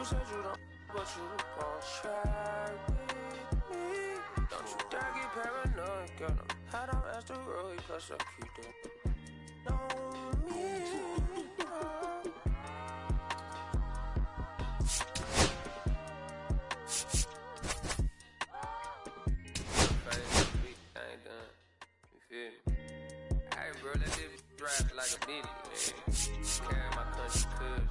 said you don't, but you gon' try with me. Don't you dare get paranoid, girl. Head on asteroid, plus I keep that. Don't me. I ain't done. You feel me? Hey, bro, let this drive like a bitty, man. Carry my country cousin.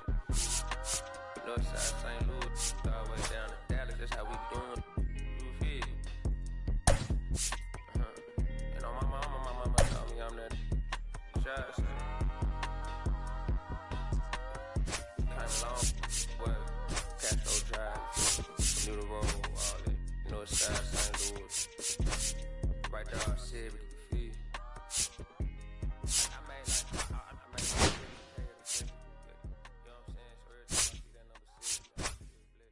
Northside St. Louis, all the way down to Dallas. That's how we doing. You feel me? And on my mama told me I'm that child. So. Kinda long, but Castro Drive, New Road, all that. Northside St. Louis. Right there, I said, but you feel. I made like, you know what I'm saying? So every time I see that number 6, I feel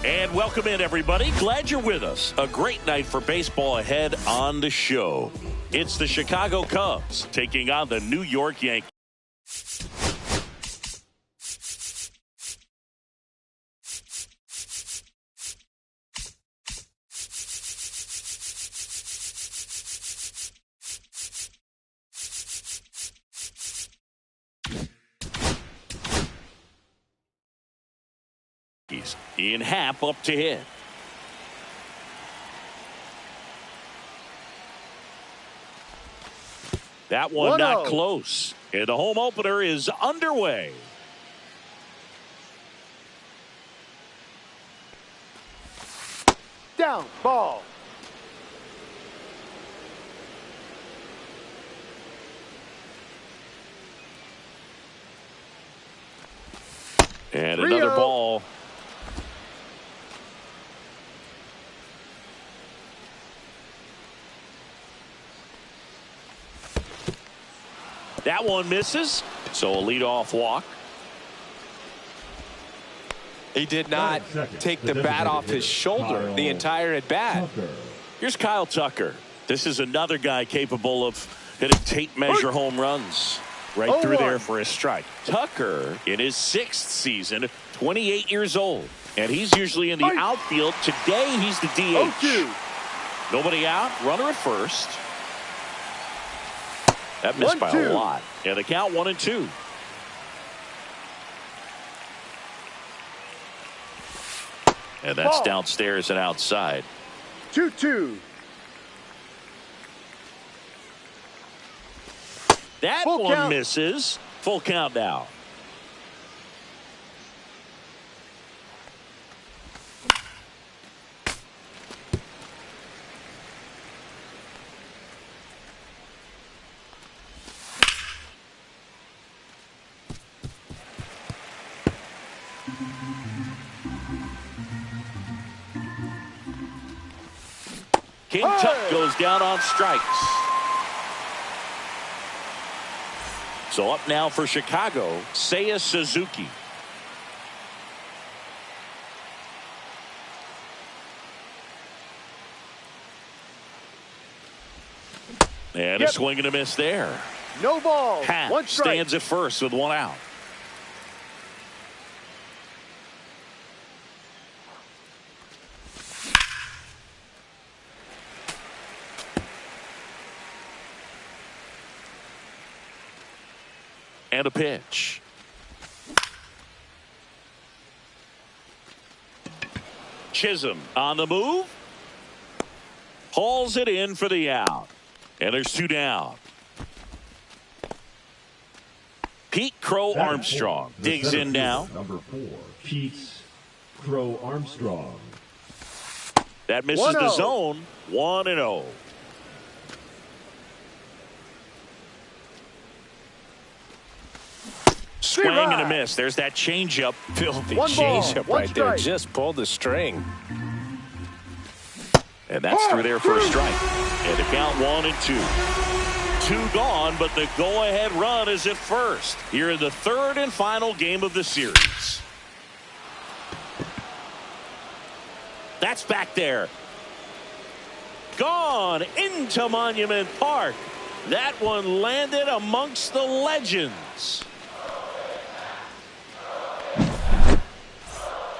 And welcome in, everybody. Glad you're with us. A great night for baseball ahead on the show. It's the Chicago Cubs taking on the New York Yankees. Ian Happ up to hit. That one not close. And the home opener is underway. Down, ball. And another ball. That one misses, so a leadoff walk. He did not take the bat off his shoulder the entire at bat. Here's Kyle Tucker. This is another guy capable of hitting tape measure home runs right through there for a strike. Tucker in his 6th season, 28 years old, and he's usually in the outfield. Today he's the DH. Nobody out, runner at first. That missed by a lot. And the count 1-2. And that's downstairs and outside. 2-2. That Full one count. misses. Full count now. King Tut goes down on strikes. So up now for Chicago, Seiya Suzuki. And a swing and a miss there. No ball. Happ One strike. stands at first with one out. And a pitch. Chisholm on the move. Hauls it in for the out. And there's 2 down. Pete Crow Armstrong digs in now. Number 4, Pete Crow Armstrong. That misses the zone. 1-0. Swing and a miss. There's that changeup. Filthy changeup right there. Just pulled the string. And that's through there for a strike. And the count 1-2. 2 gone, but the go-ahead run is at first here in the 3rd and final game of the series. That's back there. Gone into Monument Park. That one landed amongst the legends.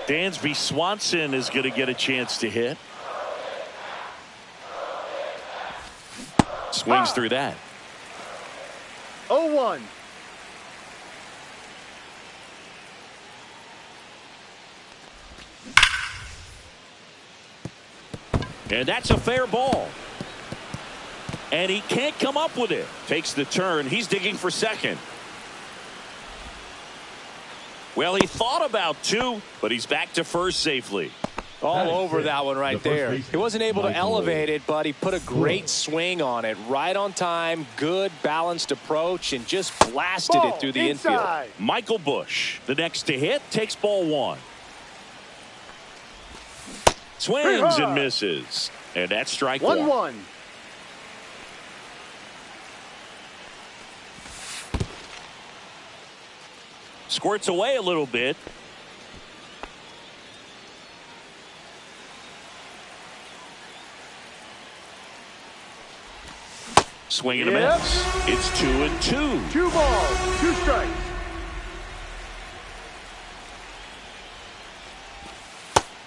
Dansby Swanson is going to get a chance to hit. Swings through that. 0-1. And that's a fair ball. And he can't come up with it. Takes the turn. He's digging for second. Well, he thought about 2, but he's back to first safely. All over that one right there. He wasn't able to elevate it, but he put a great swing on it. Right on time, good balanced approach, and just blasted it through the infield. Michael Bush, the next to hit, takes ball 1. Swings and misses. And that's strike 1. 1-1. Squirts away a little bit. Swing and a miss. It's 2-2. 2 balls, 2 strikes.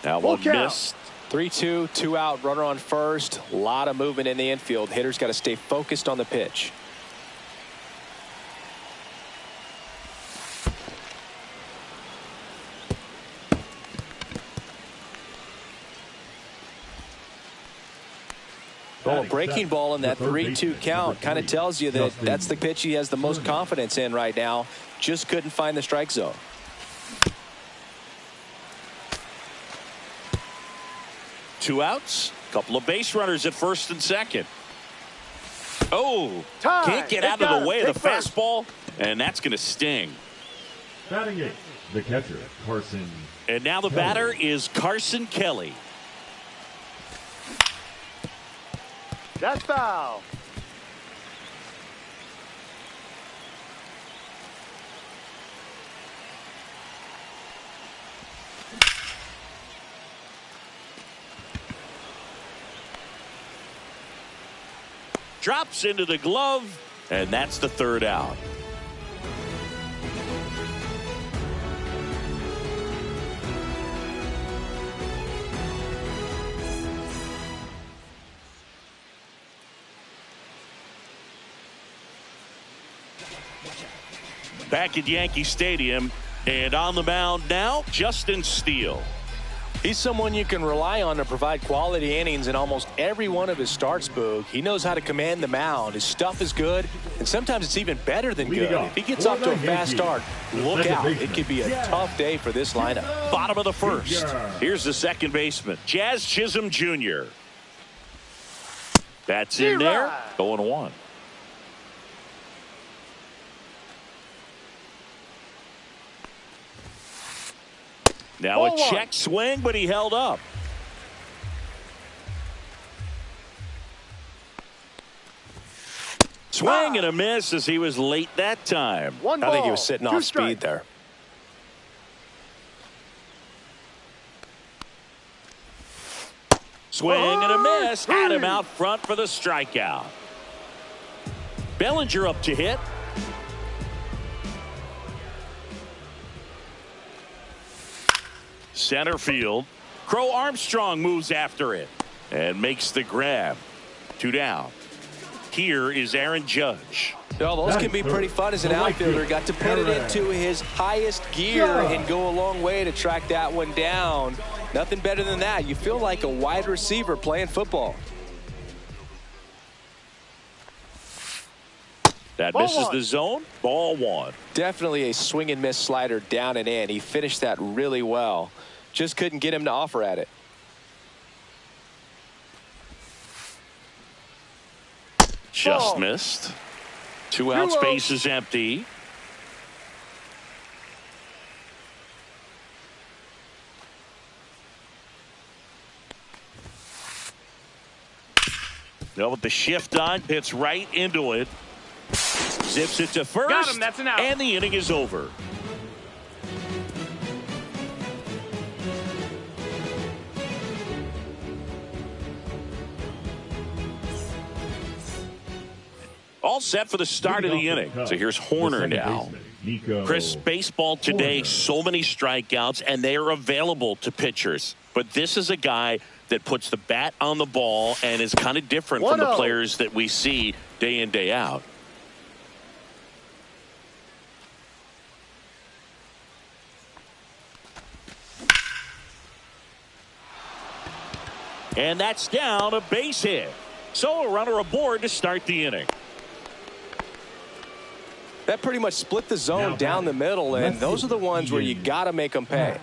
Now one missed. 3-2, 2 out, runner on first. A lot of movement in the infield. Hitters got to stay focused on the pitch. Well, a breaking ball in that 3-2 count kind of tells you that that's the pitch he has the most confidence in right now. Just couldn't find the strike zone. Two outs. Couple of base runners at first and second. Oh, Time. can't get out of the way of the fastball, and that's going to sting. Batting 8, the catcher, Carson. And now the batter is Carson Kelly. That's foul. Drops into the glove, and that's the 3rd out. Back at Yankee Stadium, and on the mound now, Justin Steele. He's someone you can rely on to provide quality innings in almost every one of his starts, Boog. He knows how to command the mound. His stuff is good, and sometimes it's even better than good. If he gets off to a fast start, look out. It could be a tough day for this lineup. Bottom of the 1st. Here's the second baseman, Jazz Chisholm Jr. That's in there. 0-1. Now a check swing, but he held up. Swing and a miss as he was late that time. I think he was sitting off speed there. Swing and a miss. Had him out front for the strikeout. Bellinger up to hit. Center field. Crow Armstrong moves after it and makes the grab. 2 down. Here is Aaron Judge. Well, those can be pretty fun as an outfielder. Got to put it into his highest gear and go a long way to track that one down. Nothing better than that. You feel like a wide receiver playing football. That misses the zone. Ball 1. Definitely a swing and miss slider down and in. He finished that really well. Just couldn't get him to offer at it. Just missed. 2 outs, base is empty. Now with the shift on, hits right into it. Zips it to first. Got him, that's an out. And the inning is over. All set for the start of the inning. So here's Horner now. Chris, baseball today, so many strikeouts, and they are available to pitchers. But this is a guy that puts the bat on the ball and is kind of different from the players that we see day in, day out. And that's down, a base hit. So a runner aboard to start the inning. That pretty much split the zone down the middle, and those are the ones where you got to make them pay.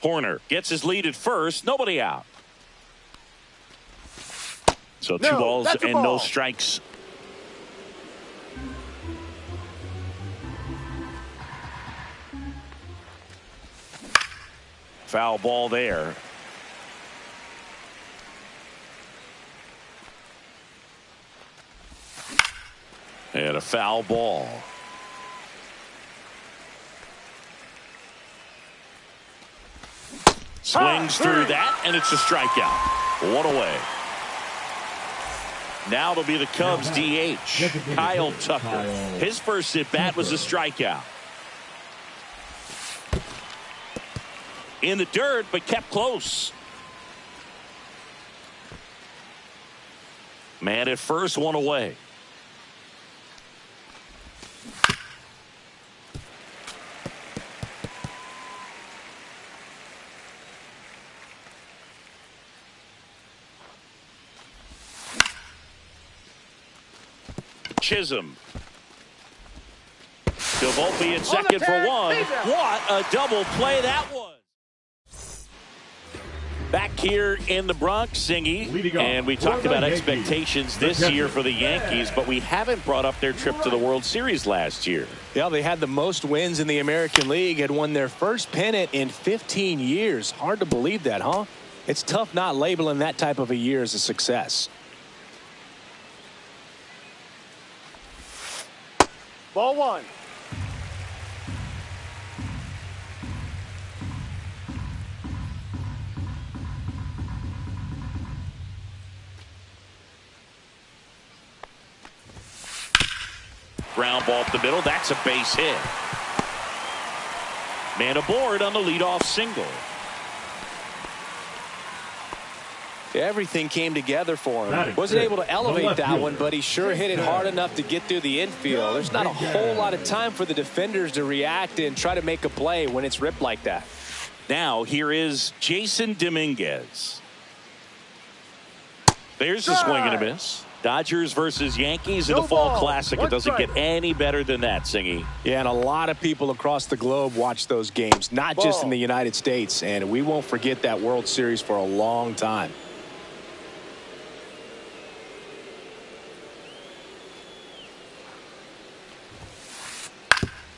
Horner gets his lead at first, nobody out. So 2 balls and no strikes. Foul ball there. And a foul ball. Swings through that, and it's a strikeout. 1 away. Now it'll be the Cubs DH, Kyle Tucker. His first at-bat was a strikeout. In the dirt, but kept close. Man at first, 1 away. Chisholm. Volpe at second for 1. What a double play that was. Back here in the Bronx, Singy, and we talked about expectations this year for the Yankees, but we haven't brought up their trip to the World Series last year. Yeah, they had the most wins in the American League, had won their first pennant in 15 years. Hard to believe that, huh? It's tough not labeling that type of a year as a success. Ball 1. Ground ball up the middle. That's a base hit. Man aboard on the leadoff single. Everything came together for him. Wasn't able to elevate that one, but he sure hit it hard enough to get through the infield. There's not a whole lot of time for the defenders to react and try to make a play when it's ripped like that. Now here is Jason Dominguez. There's a swing and a miss. Dodgers versus Yankees in the Fall Classic. It doesn't get any better than that, Singy. Yeah, and a lot of people across the globe watch those games, not just in the United States. And we won't forget that World Series for a long time.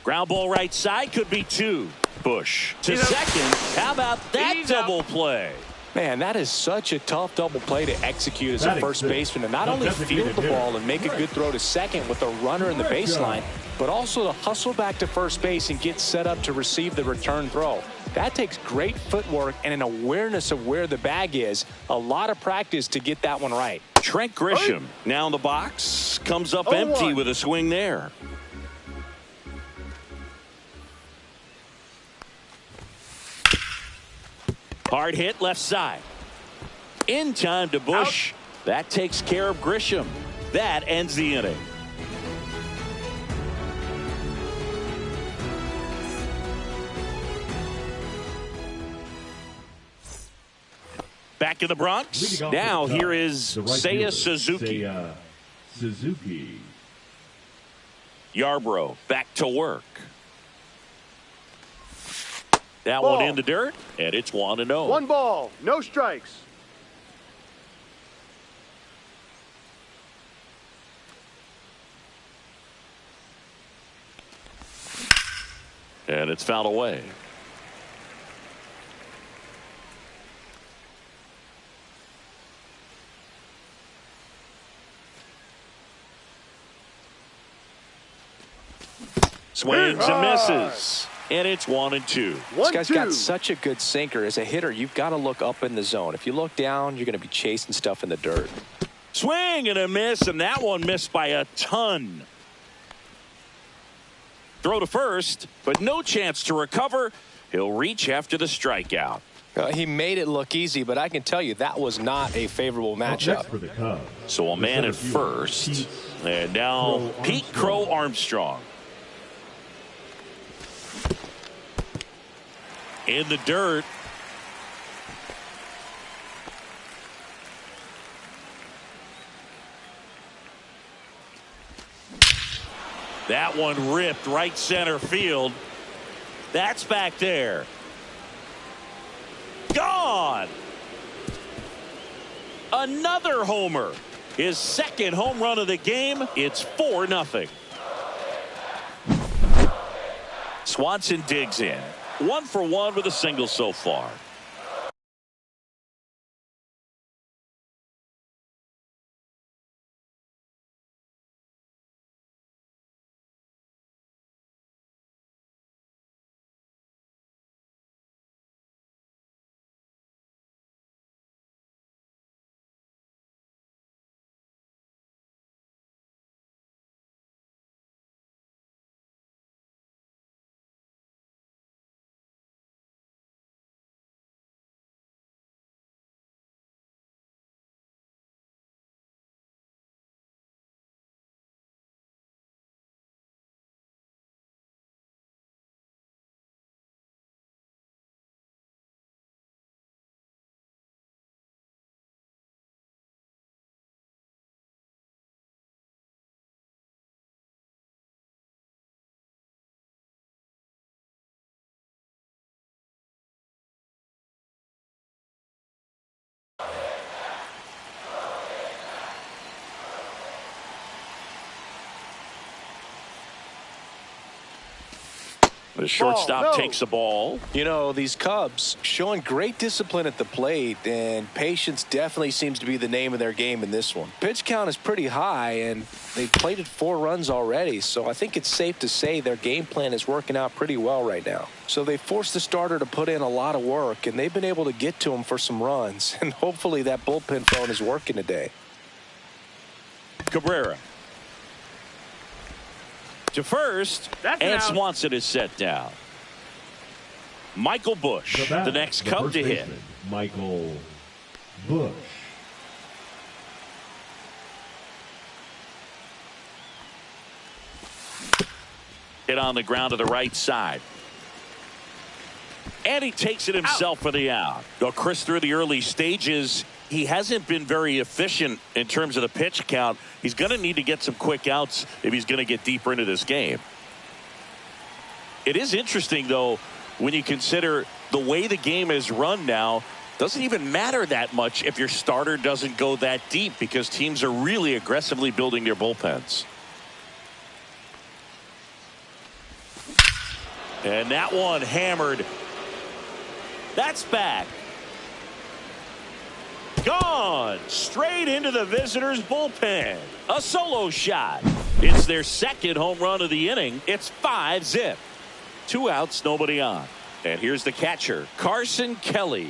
Ground ball right side, could be 2. Bush to second. How about that double play? Man, that is such a tough double play to execute as a first baseman, to not only field the ball and make a good throw to second with a runner in the baseline, but also to hustle back to first base and get set up to receive the return throw. That takes great footwork and an awareness of where the bag is. A lot of practice to get that one right. Trent Grisham now in the box, comes up empty with a swing there. Hard hit left side. In time to Bush. That takes care of Grisham. That ends the inning. Back in the Bronx. Now here is Seiya Suzuki. Yarbrough back to work. That one in the dirt, and it's 1-0. 1 ball, no strikes. And it's fouled away. Swings and misses. And it's 1-2. This guy's got such a good sinker. As a hitter, you've got to look up in the zone. If you look down, you're going to be chasing stuff in the dirt. Swing and a miss, and that one missed by a ton. Throw to first, but no chance to recover. He'll reach after the strikeout. He made it look easy, but I can tell you that was not a favorable matchup. So a man at first. And now Pete Crow Armstrong. In the dirt. That one ripped right center field. That's back there. Gone. Another homer. His second home run of the game. It's 4-0. Swanson digs in. 1 for 1 with a single so far. The shortstop takes the ball. You know, these Cubs showing great discipline at the plate, and patience definitely seems to be the name of their game in this one. Pitch count is pretty high, and they've plated 4 runs already, so I think it's safe to say their game plan is working out pretty well right now. So they forced the starter to put in a lot of work, and they've been able to get to him for some runs, and hopefully that bullpen phone is working today. Cabrera to first, and Swanson is set down. Michael Bush, the next Cub to hit. Michael Bush. Hit on the ground to the right side. And he takes it himself for the out. Well, Chris, through the early stages, he hasn't been very efficient in terms of the pitch count. He's going to need to get some quick outs if he's going to get deeper into this game. It is interesting, though, when you consider the way the game is run now. Doesn't even matter that much if your starter doesn't go that deep, because teams are really aggressively building their bullpens. And that one hammered. That's back. Gone straight into the visitors' bullpen. A solo shot. It's their second home run of the inning. It's 5-0. 2 outs, nobody on. And here's the catcher, Carson Kelly.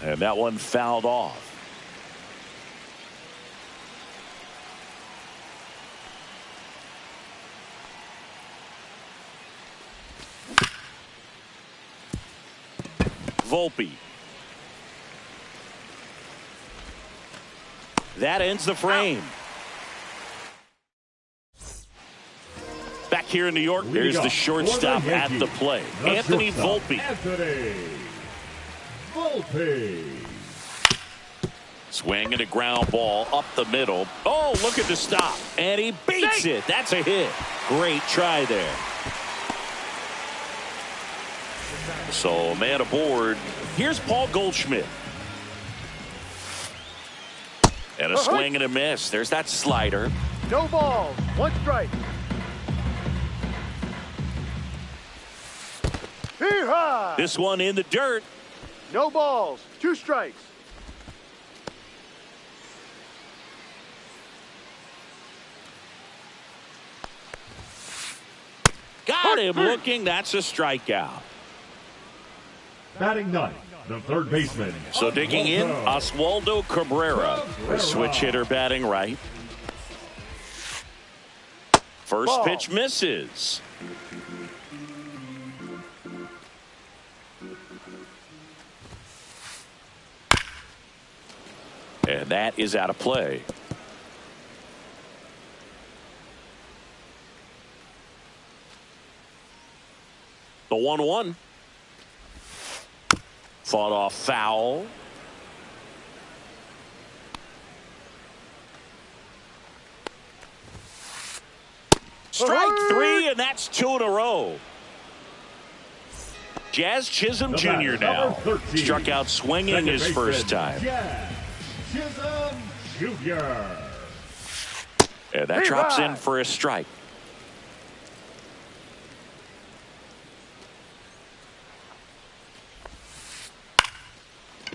And that one fouled off. Volpe. That ends the frame. Back here in New York, there's the shortstop at the plate. Anthony Volpe. Swing and a ground ball up the middle. Oh, look at the stop. And he beats it. That's a hit. Great try there. So, man aboard. Here's Paul Goldschmidt. And a swing and a miss. There's that slider. No balls. 1 strike. high. This one in the dirt. No balls. 2 strikes. Got him looking. That's a strikeout. Batting ninth, the third baseman. So digging in, Oswaldo Cabrera, a switch hitter batting right. First Ball. pitch misses. And that is out of play. The 1-1. Fought off foul. Strike 3, and that's 2 in a row. Jazz Chisholm Jr. now. 13. Struck out swinging Second his first baseman, time. Jazz Chisholm Jr. And that drops in for a strike.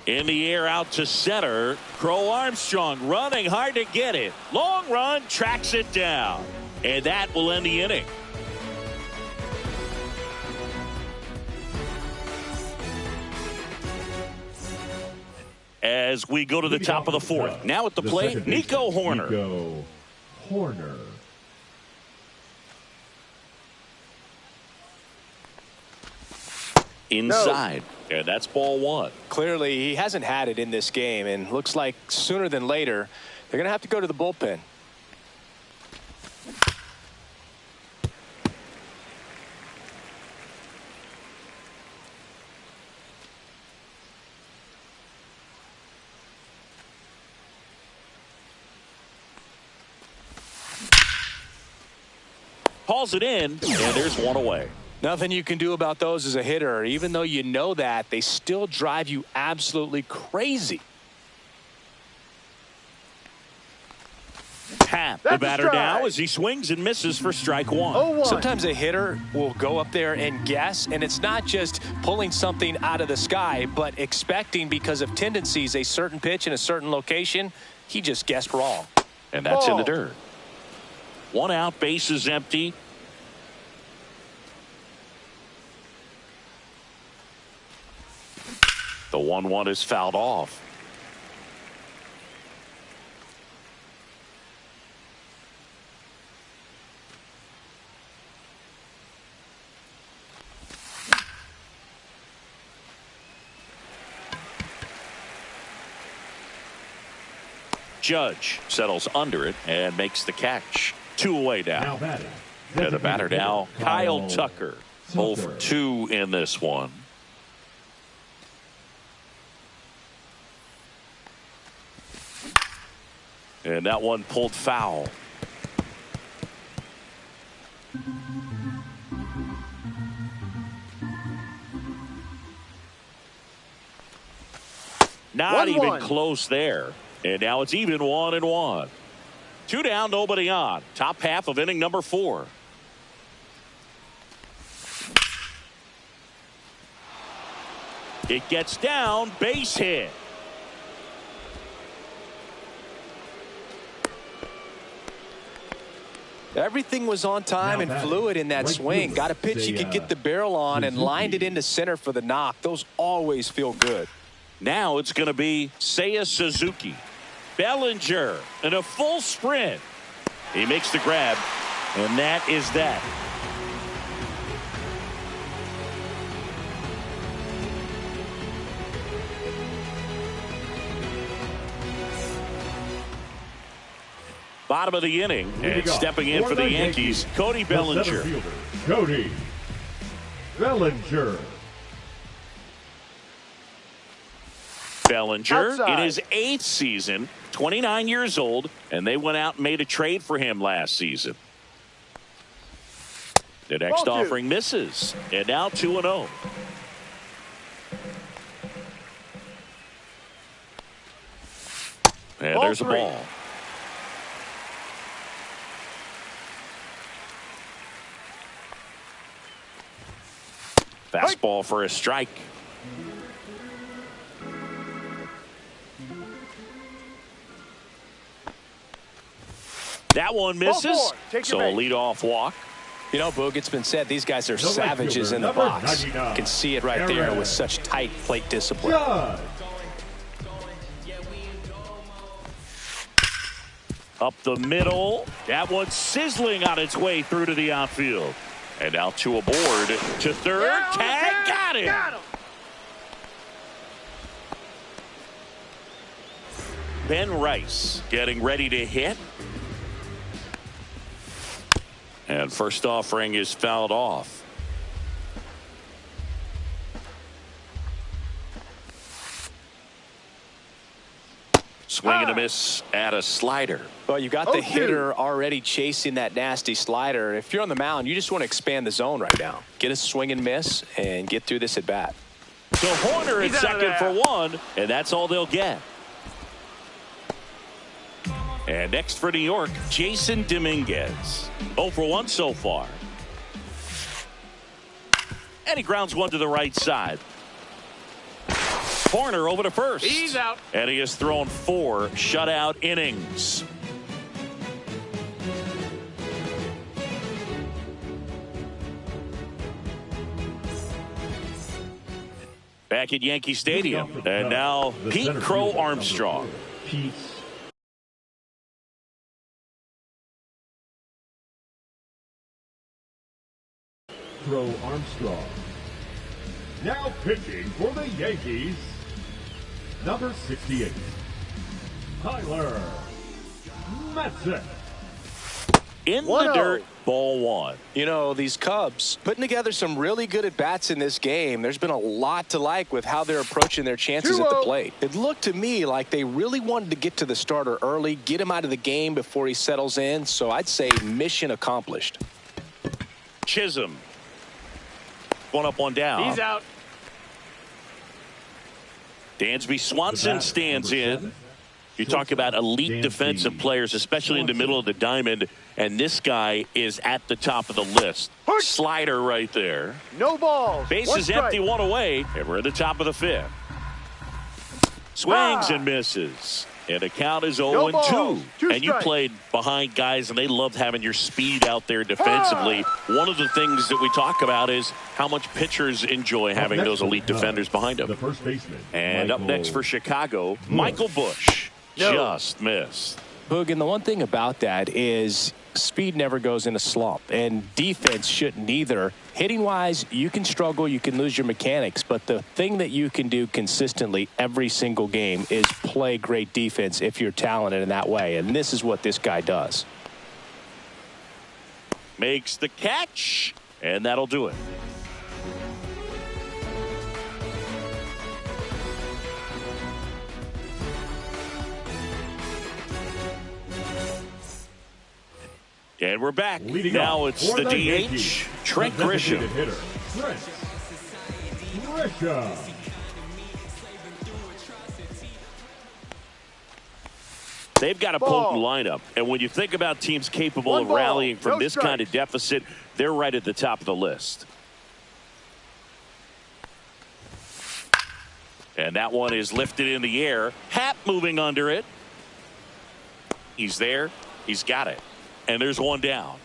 In the air out to center. Crow Armstrong running hard to get it. Long run, tracks it down. And that will end the inning. As we go to the top of the fourth. Now at the plate, Nico Horner. Nico Horner. Inside. And that's ball 1. Clearly, he hasn't had it in this game, and looks like sooner than later, they're going to have to go to the bullpen. Hauls it in, and there's one away. Nothing you can do about those as a hitter. Even though you know that, they still drive you absolutely crazy. Happ, the batter now, as he swings and misses for strike 1. 0-1. Sometimes a hitter will go up there and guess, and it's not just pulling something out of the sky, but expecting because of tendencies a certain pitch in a certain location. He just guessed wrong. And that's in the Ball. dirt. 1 out, base is empty. The 1-1 is fouled off. Judge settles under it and makes the catch. 2 away Now now. batting. And the batter now, Kyle Tucker. 0 for 2 in this one. And that one pulled foul. Not 1-1. even close there. And now it's even 1-1. 2 down, nobody on. Top half of inning number 4. It gets down, base hit. Everything was on time Now and batting. fluid in that Right swing. field. Got a pitch you could get the barrel on and lined it into center for the knock. Those always feel good. Now it's going to be Seiya Suzuki. Bellinger in a full sprint. He makes the grab, and that is that. Bottom of the inning, and stepping in for the Yankees, Cody The center Bellinger. fielder, Cody Bellinger. Bellinger Outside. in his 8th season, 29 years old, and they went out and made a trade for him last season. The next Ball 2. offering misses, and now 2-0. And Ball there's 3. a ball. Fastball for a strike. That one misses. So a leadoff walk. You know, Boog, it's been said these guys are savages in the box. You can see it right there with such tight plate discipline. Up the middle. That one's sizzling on its way through to the outfield. And out to a board to third. Tag, got him. Ben Rice getting ready to hit. And first offering is fouled off. Swing and a miss at a slider. Well, you got the hitter already chasing that nasty slider. If you're on the mound, you just want to expand the zone right now. Get a swing and miss and get through this at bat. So Horner at second for one, and that's all they'll get. And next for New York, Jason Dominguez. 0 for 1 so far. And he grounds one to the right side. Horner over to first. He's out. And he has thrown 4 shutout innings. Back at Yankee Stadium. And now Pete Crow Armstrong. Pete Crow Armstrong. Now pitching for the Yankees, number 68, Tyler Matson. In the dirt, ball 1. You know, these Cubs putting together some really good at-bats in this game. There's been a lot to like with how they're approaching their chances at the plate. It looked to me like they really wanted to get to the starter early, get him out of the game before he settles in. So I'd say mission accomplished. Chisholm. 1 up, 1 down. He's out. Dansby Swanson stands in. You talk about elite defensive players, especially in the middle of the diamond, and this guy is at the top of the list. Slider right there. No balls. Base is empty, 1 away, and we're at the top of the 5th. Swings and misses. And the count is 0-2. And you played behind guys, and they loved having your speed out there defensively. One of the things that we talk about is how much pitchers enjoy having those elite defenders behind them. The first baseman. And up next for Chicago, Michael Busch. Just missed. Boog, and the one thing about that is speed never goes in a slump, and defense shouldn't either. Hitting-wise, you can struggle, you can lose your mechanics, but the thing that you can do consistently every single game is play great defense if you're talented in that way, and this is what this guy does. Makes the catch, and that'll do it. And we're back. Now it's the DH, Trent Grisham. They've got a potent lineup. And when you think about teams capable of rallying from this kind of deficit, they're right at the top of the list. And that one is lifted in the air. Happ moving under it. He's there. He's got it. And there's 1 down.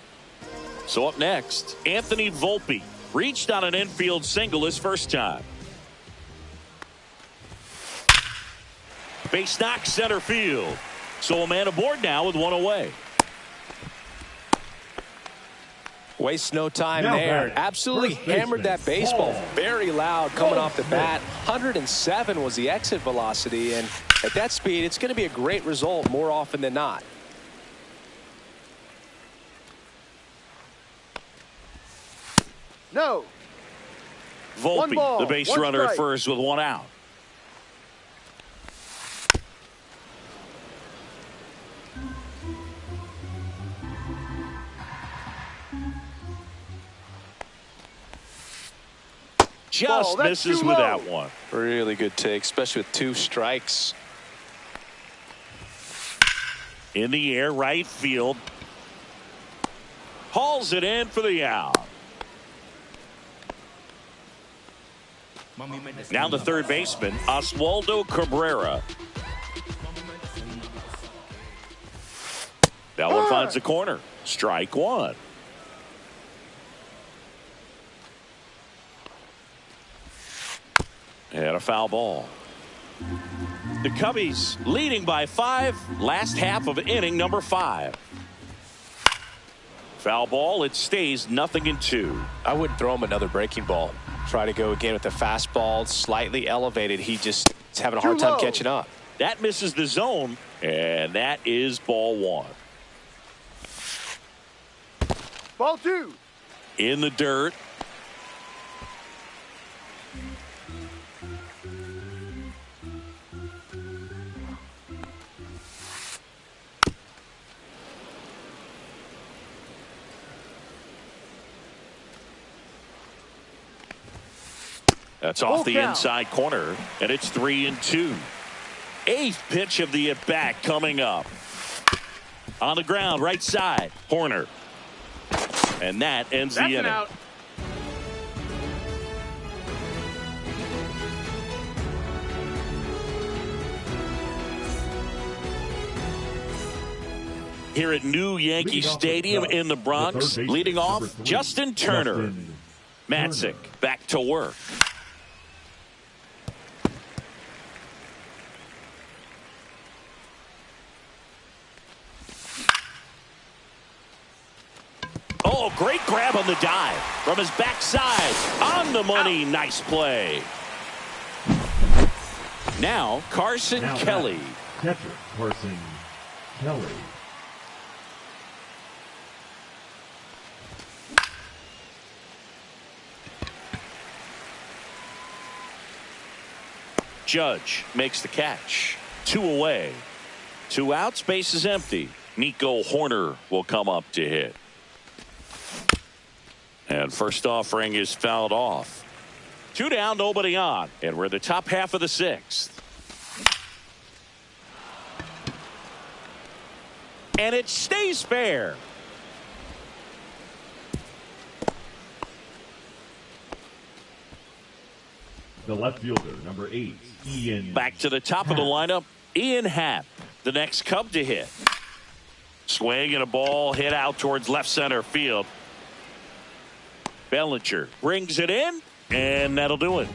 So up next, Anthony Volpe reached on an infield single his first time. Base knock center field. So a man aboard now with 1 away. Waste no time there. Absolutely hammered that baseball. Very loud coming off the bat. 107 was the exit velocity. And at that speed, it's going to be a great result more often than not. No. Volpe, the base runner at first with 1 out. Just misses with that one. Really good take, especially with 2 strikes. In the air, right field. Hauls it in for the out. Now the third baseman, Oswaldo Cabrera. That one finds the corner. Strike one. And a foul ball. The Cubbies leading by 5. Last half of inning number 5. Foul ball. It stays 0-2. I wouldn't throw him another breaking ball. Try to go again with the fastball slightly elevated. He just is having a hard time catching up. That misses the zone, and that is ball 1. Ball 2. In the dirt. That's off the inside corner, and it's 3-2. 8th pitch of the at-bat coming up. On the ground, right side, Horner. And that ends the inning. Out. Here at New Yankee Stadium in the Bronx, leading off, Justin Turner. Matzik back to work. Oh, great grab on the dive from his backside. On the money. Out. Nice play. Now, Carson Kelly. Catcher, Carson Kelly. Judge makes the catch. 2 away. 2 outs, base is empty. Nico Horner will come up to hit. And first offering is fouled off. 2 down, nobody on. And we're in the top half of the 6th. And it stays fair. The left fielder, number 8, Ian. Back to the top of the lineup, Ian Happ, the next Cub to hit. Swing and a ball hit out towards left center field. Bellinger brings it in, and that'll do it.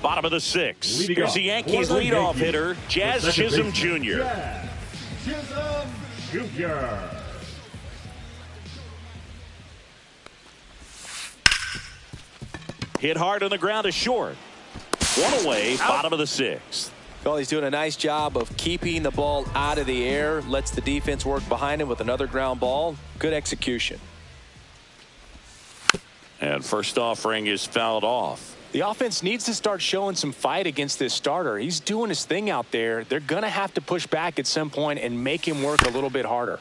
Bottom of the 6th. Here's the Yankees leadoff hitter, Jazz Chisholm Jr. Jazz Chisholm Jr. Hit hard on the ground is short. 1 away, bottom of the 6th. Well, he's doing a nice job of keeping the ball out of the air. Lets the defense work behind him with another ground ball. Good execution. And first offering is fouled off. The offense needs to start showing some fight against this starter. He's doing his thing out there. They're going to have to push back at some point and make him work a little bit harder.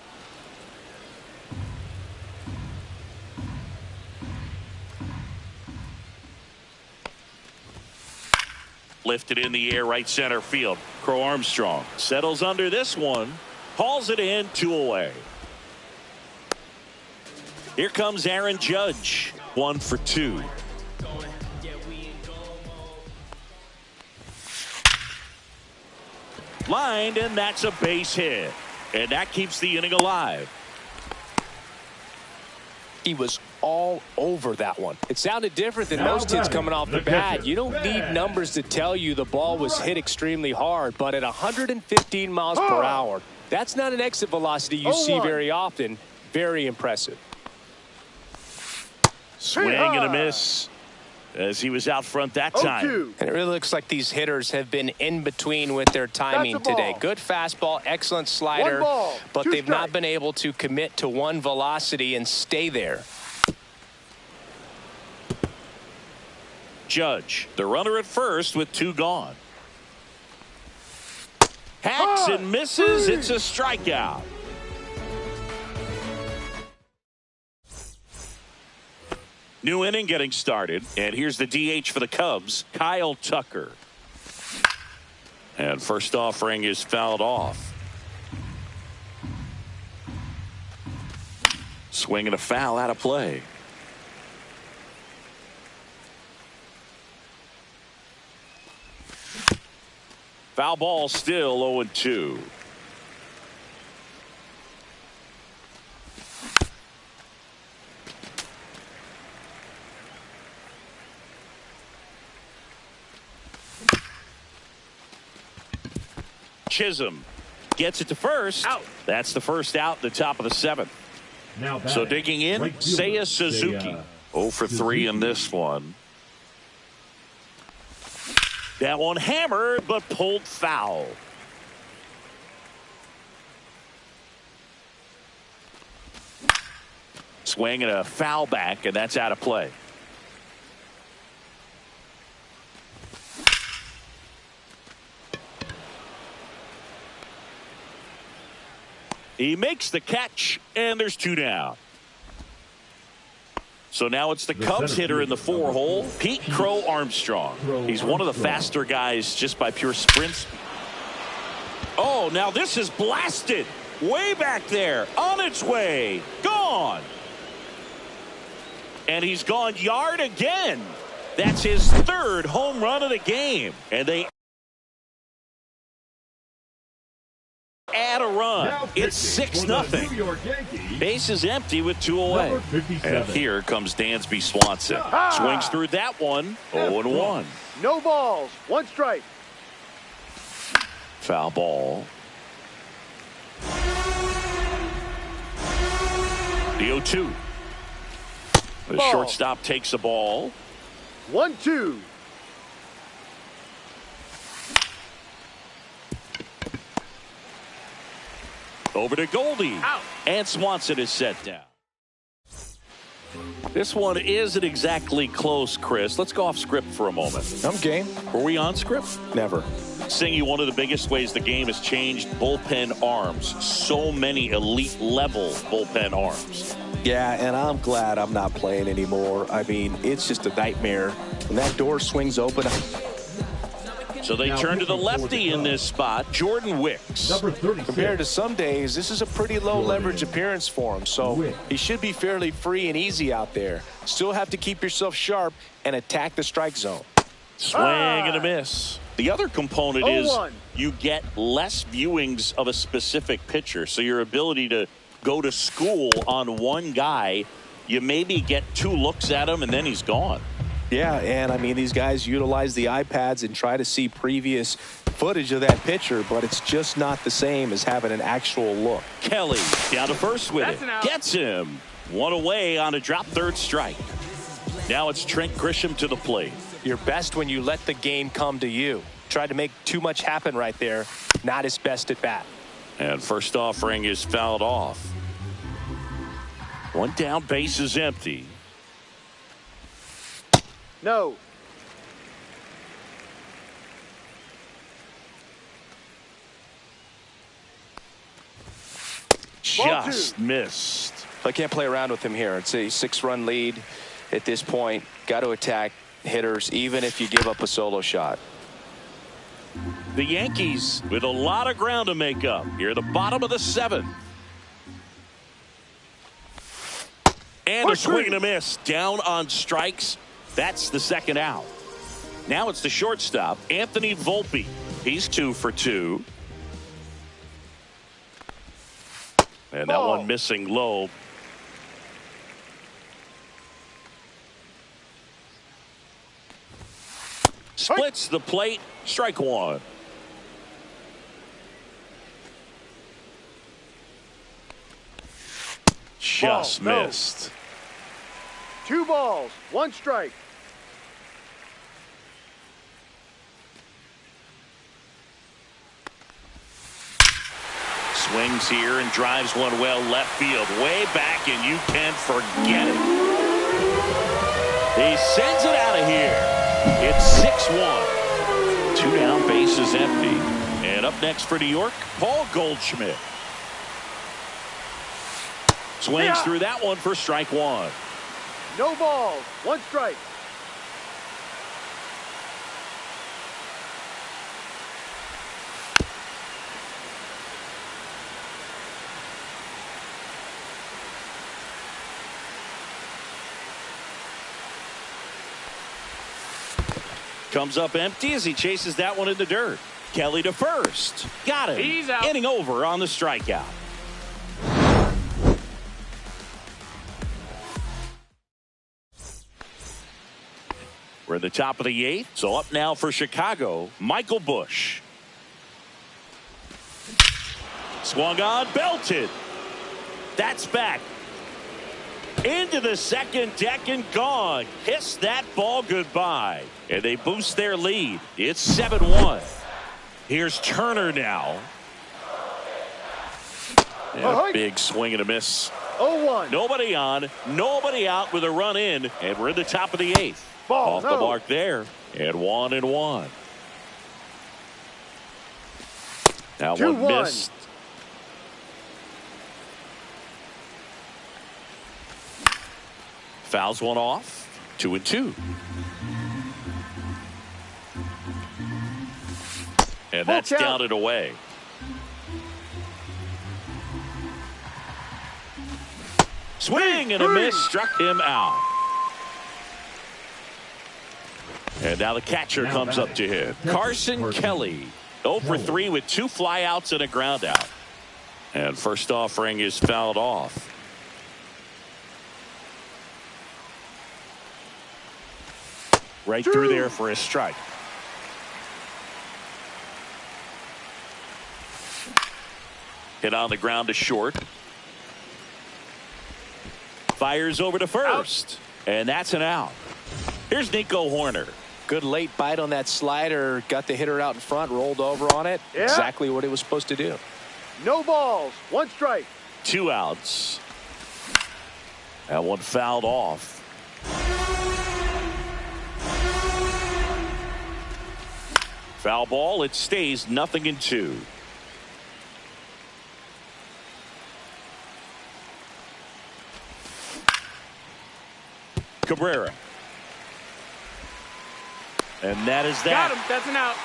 Lifted in the air, right center field. Crow Armstrong settles under this one. Hauls it in, 2 away. Here comes Aaron Judge. 1 for 2. Lined, and that's a base hit. And that keeps the inning alive. He was all over that one. It sounded different than most hits coming off the bat. You don't need numbers to tell you the ball was hit extremely hard, but at 115 miles per hour, that's not an exit velocity you see very often. Very impressive. Swing and a miss as he was out front that time. And it really looks like these hitters have been in between with their timing today. Good fastball, excellent slider, but they've not been able to commit to one velocity and stay there. Judge, the runner at first with 2 gone. Hacks and misses. It's a strikeout. New inning getting started, and here's the DH for the Cubs, Kyle Tucker. And first offering is fouled off. Swing and a foul out of play. Foul ball, still 0-2. Chisholm gets it to first. Out. That's the first out, the top of the 7th. Now so digging in, Seiya Suzuki. 0 for 3 in this one. That one hammered, but pulled foul. Swing and a foul back, and that's out of play. He makes the catch, and there's 2 down. So now it's the Cubs hitter in the 4-hole, Pete Crow Armstrong. He's one of the faster guys just by pure sprints. Oh, now this is blasted. Way back there. On its way. Gone. And he's gone yard again. That's his 3rd home run of the game. And they add a run. It's 6-0. Base is empty with 2 away. And here comes Dansby Swanson. Swings through that one. 0-1. No balls. 1 strike. Foul ball. The 0-2. The shortstop takes the ball. 1-2. Over to Goldie. Out. And Swanson is set down. This one isn't exactly close, Chris. Let's go off script for a moment. I'm game. Were we on script? Never. Singy, one of the biggest ways the game has changed, bullpen arms. So many elite level bullpen arms. Yeah, and I'm glad I'm not playing anymore. I mean, it's just a nightmare. When that door swings open. So they turn to the lefty in this spot, Jordan Wicks. Compared to some days, this is a pretty low leverage appearance for him. So he should be fairly free and easy out there. Still have to keep yourself sharp and attack the strike zone. Swing and a miss. The other component is you get less viewings of a specific pitcher. So your ability to go to school on one guy, you maybe get 2 looks at him and then he's gone. Yeah, and I mean, these guys utilize the iPads and try to see previous footage of that pitcher, but it's just not the same as having an actual look. Kelly down to first with it. Gets him. 1 away on a drop 3rd strike. Now it's Trent Grisham to the plate. You're best when you let the game come to you. Tried to make too much happen right there. Not his best at bat. And first offering is fouled off. 1 down, base is empty. No. Just missed. I can't play around with him here. It's a 6-run lead at this point. Got to attack hitters even if you give up a solo shot. The Yankees with a lot of ground to make up here at the bottom of the 7th. And a swing and a miss down on strikes. That's the 2nd out. Now it's the shortstop, Anthony Volpe. He's 2 for 2. And that one missing low. Splits the plate. Strike 1. Just missed. 2 balls, 1 strike. Swings here and drives one well left field, way back, and you can forget it. He sends it out of here. It's 6-1. 2 down, base is empty. And up next for New York, Paul Goldschmidt. Swings through that one for strike 1. No balls, 1 strike. comes up empty as he chases that one in the dirt. Kelly to first. Got him. He's out. Inning over on the strikeout. We're at the top of the 8th. So up now for Chicago, Michael Busch. Swung on, belted. That's back. Into the second deck and gone. Kiss that ball goodbye. And they boost their lead. It's 7-1. Here's Turner now. And a big swing and a miss. 0-1. Nobody on, nobody out with a run in. And we're in the top of the 8th. Ball, Off the mark there. And 1-1. Now 2-1. one missed. Fouls one off. 2-2. And that's down and away. Swing and a miss. Struck him out. And now the catcher comes up to hit. Carson Kelly. 0 for 3 with 2 flyouts and a ground out. And first offering is fouled off. Right through there for a strike. Hit on the ground to short. Fires over to first. And that's an out. Here's Nico Horner. Good late bite on that slider. Got the hitter out in front, rolled over on it. Yeah. Exactly what he was supposed to do. No balls. 1 strike. 2 outs. That one fouled off. Foul ball. It stays 0-2. Cabrera. And that is that. Got him. That's an out.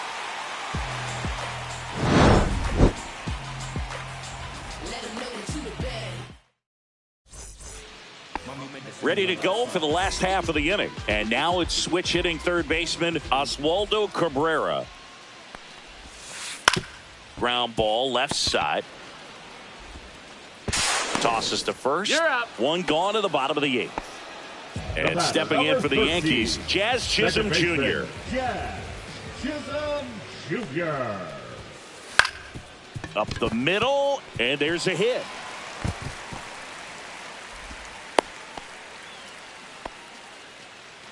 Ready to go for the last half of the inning. And now it's switch hitting third baseman Oswaldo Cabrera. Ground ball left side. Tosses to first. You're out. One gone to the bottom of the 8th. And stepping in for the Yankees, Jazz Chisholm Jr. Jazz Chisholm Jr. Up the middle, and there's a hit.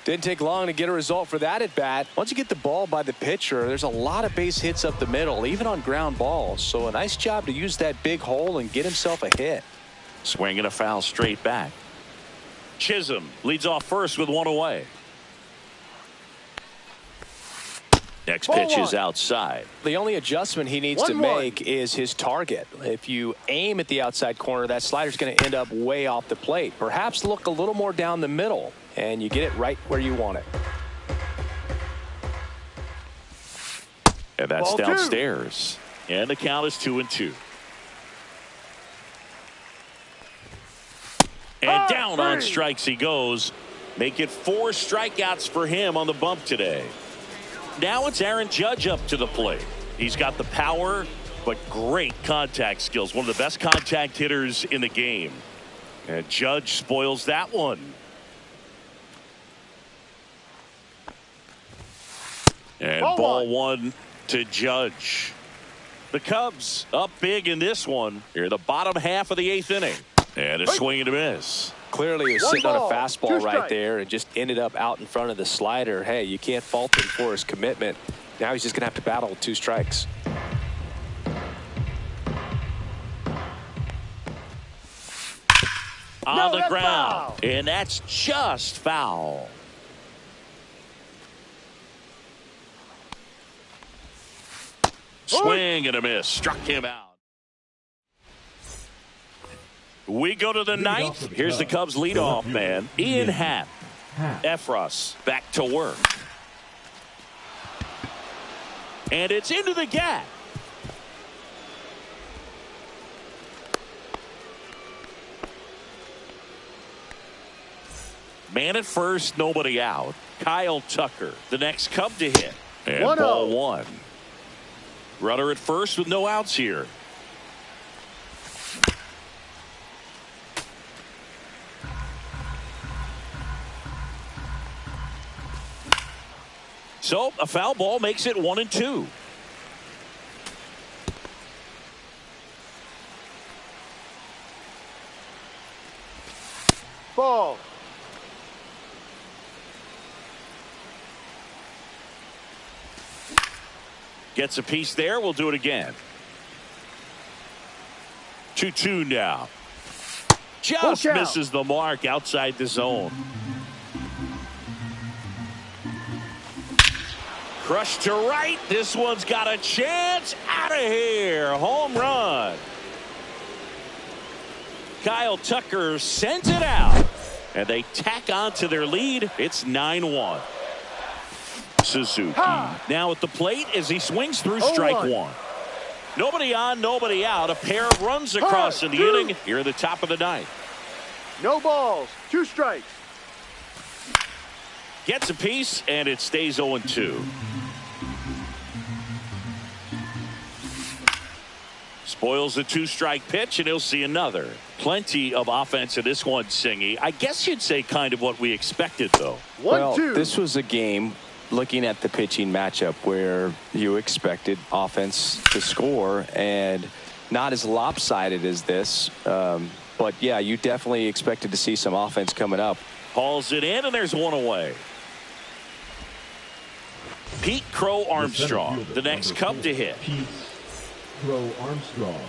Didn't take long to get a result for that at bat. Once you get the ball by the pitcher, there's a lot of base hits up the middle, even on ground balls. So a nice job to use that big hole and get himself a hit. Swinging a foul straight back. Chisholm leads off first with 1 away. Next pitch is outside. The only adjustment he needs to make is his target. If you aim at the outside corner, that slider's going to end up way off the plate. Perhaps look a little more down the middle, and you get it right where you want it. And that's downstairs. And the count is 2-2. And down on strikes he goes. Make it 4 strikeouts for him on the bump today. Now it's Aaron Judge up to the plate. He's got the power, but great contact skills. One of the best contact hitters in the game. And Judge spoils that one. And ball 1 to Judge. The Cubs up big in this one. Here, the bottom half of the 8th inning. And a swing and a miss. Clearly he was sitting on a fastball right there and just ended up out in front of the slider. Hey, you can't fault him for his commitment. Now he's just going to have to battle with 2 strikes. On the ground. And that's just foul. Swing and a miss. Struck him out. We go to the 9th. Here's the Cubs leadoff man, Ian Happ. Efros back to work. And it's into the gap. Man at first, nobody out. Kyle Tucker, the next Cub to hit. And 1-0. ball one. Runner at first with no outs here. So a foul ball makes it 1-2. Ball. Gets a piece there. We'll do it again. 2-2 now. Just misses the mark outside the zone. Crushed to right. This one's got a chance. Out of here. Home run. Kyle Tucker sends it out. And they tack on to their lead. It's 9-1. Suzuki now at the plate as he swings through strike one. Nobody on, nobody out. A pair of runs across in the inning here at the top of the ninth. No balls. 2 strikes. Gets a piece, and it stays 0-2. Spoils a 2-strike pitch, and he'll see another. Plenty of offense in this one, Singy. I guess you'd say kind of what we expected, though. 1-2. This was a game, looking at the pitching matchup, where you expected offense to score, and not as lopsided as this. But, yeah, you definitely expected to see some offense coming up. Hauls it in, and there's one away. Pete Crow Armstrong, the next Cub to hit. Pete Crow Armstrong.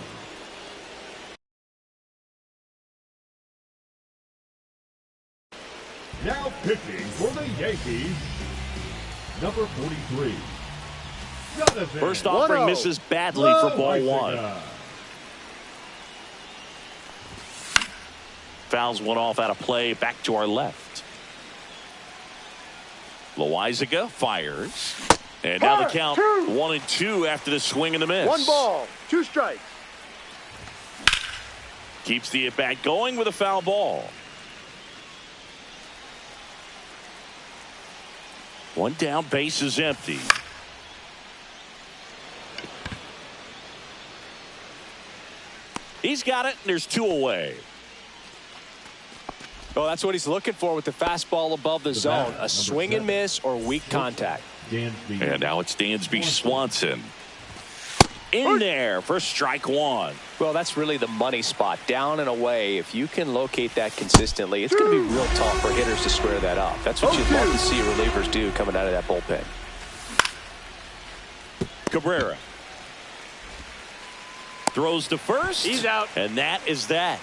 Now pitching for the Yankees, number 43. Jonathan. First offering misses badly for ball one. Fouls one off out of play. Back to our left. Loizaga fires. And now the count 1-2 after the swing and the miss. 1 ball. 2 strikes. Keeps the at-bat going with a foul ball. One down, base is empty. He's got it, and there's 2 away. Oh, that's what he's looking for with the fastball above the zone. A swing and miss or weak contact. Dansby. And now it's Dansby Swanson. In there for strike one. Well, that's really the money spot. Down and away. If you can locate that consistently, it's going to be real tough for hitters to square that up. That's what you'd love to see relievers do coming out of that bullpen. Cabrera throws to first. He's out. And that is that.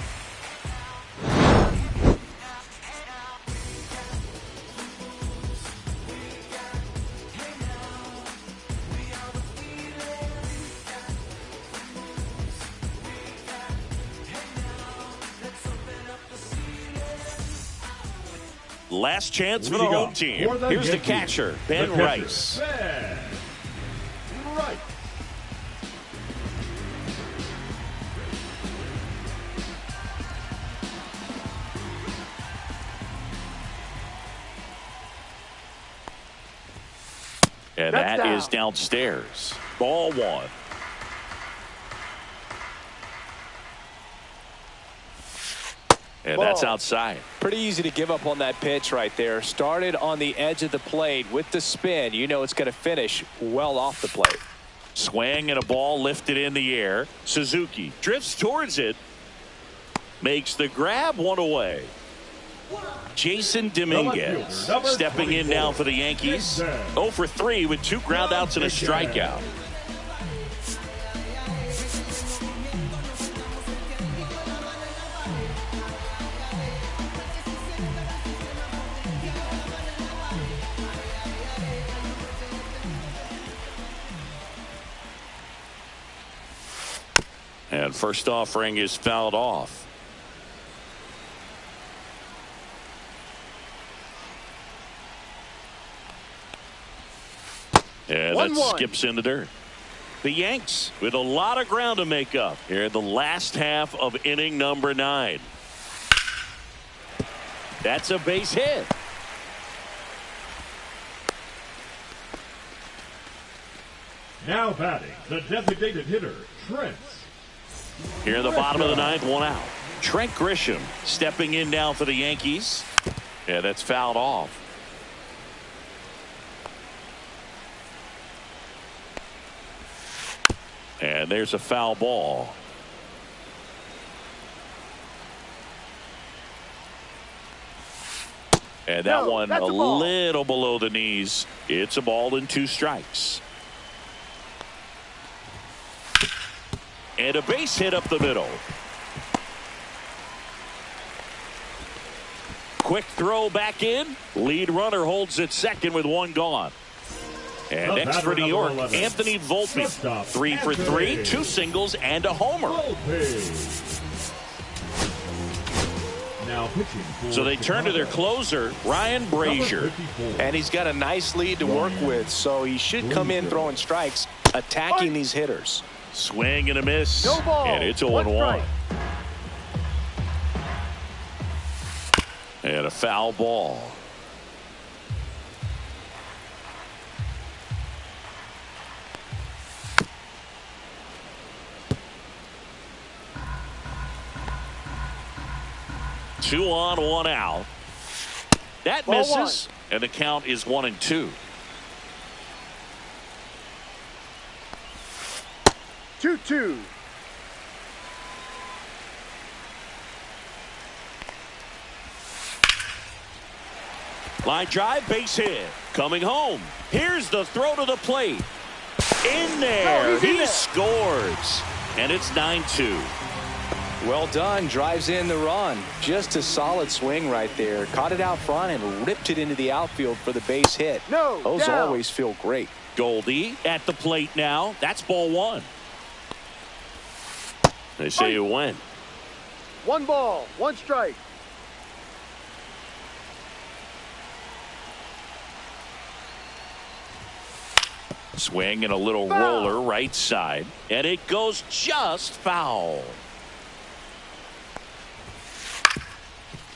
Last chance for the home team. Here's the catcher, Ben Rice. Ben Rice. And that is downstairs. Ball one. And that's outside. Pretty easy to give up on that pitch right there. Started on the edge of the plate with the spin. You know it's going to finish well off the plate. Swing and a ball lifted in the air. Suzuki drifts towards it. Makes the grab, 1 away. Jason Dominguez stepping in now for the Yankees. 0 for 3 with 2 groundouts and a strikeout. And first offering is fouled off. And that skips in the dirt. The Yanks with a lot of ground to make up here in the last half of inning number 9. That's a base hit. Now batting, the designated hitter, Trent. Here in the bottom of the ninth, one out. Trent Grisham stepping in now for the Yankees. Yeah, that's fouled off. And there's a foul ball. And that one a little below the knees. It's a ball and 2 strikes. And a base hit up the middle. Quick throw back in. Lead runner holds at second with 1 gone. And next for New York, 11. Anthony Volpe. 3 for 3, 2 singles and a homer. Now pitching so they turn to their closer, Ryan Brazier. And he's got a nice lead to work with, so he should come in throwing strikes, attacking these hitters. Swing and a miss. No ball. And it's 0-1. And a foul ball. Two on, 1 out. That Ball misses, 1. and the count is 1-2. 2-2. Line drive, base hit. Coming home. Here's the throw to the plate. In there. No, he scores. And it's 9-2. Well done. Drives in the run. Just a solid swing right there. Caught it out front and ripped it into the outfield for the base hit. No, those down. always feel great. Goldie at the plate now. That's ball 1. They say you win. 1 ball, 1 strike. Swing and a little Foul. roller right side. And it goes just foul.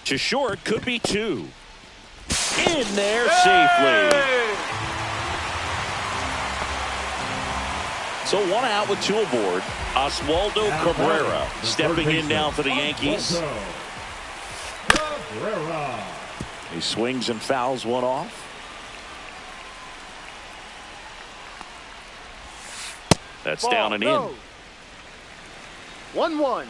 To short, could be 2. In there safely. So 1 out with 2 aboard. Oswaldo Cabrera stepping in now for the Yankees. Cabrera. He swings and fouls 1 off. That's Ball, down and no. in. 1-1.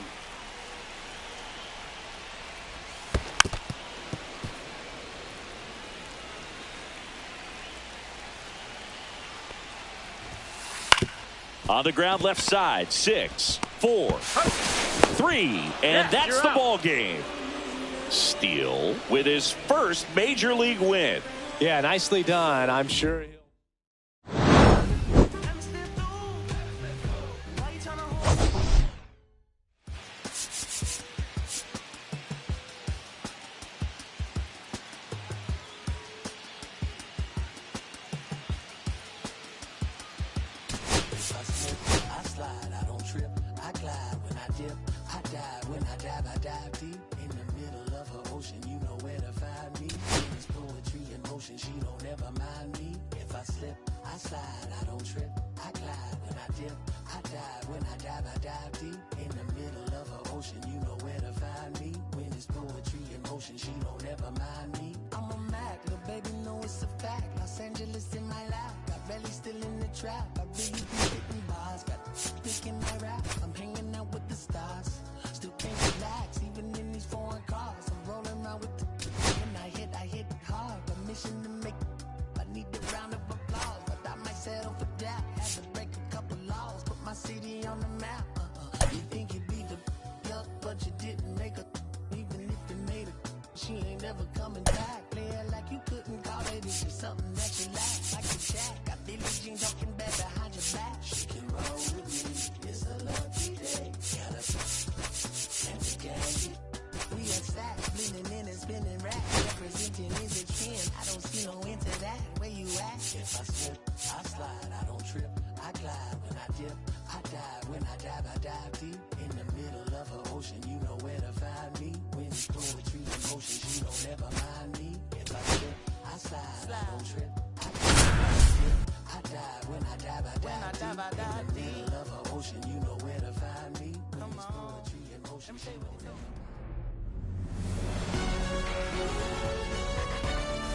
On the ground left side, 6, 4, 3, and that's the ball game. Steele with his first major league win. Yeah, nicely done. I'm sure he'll.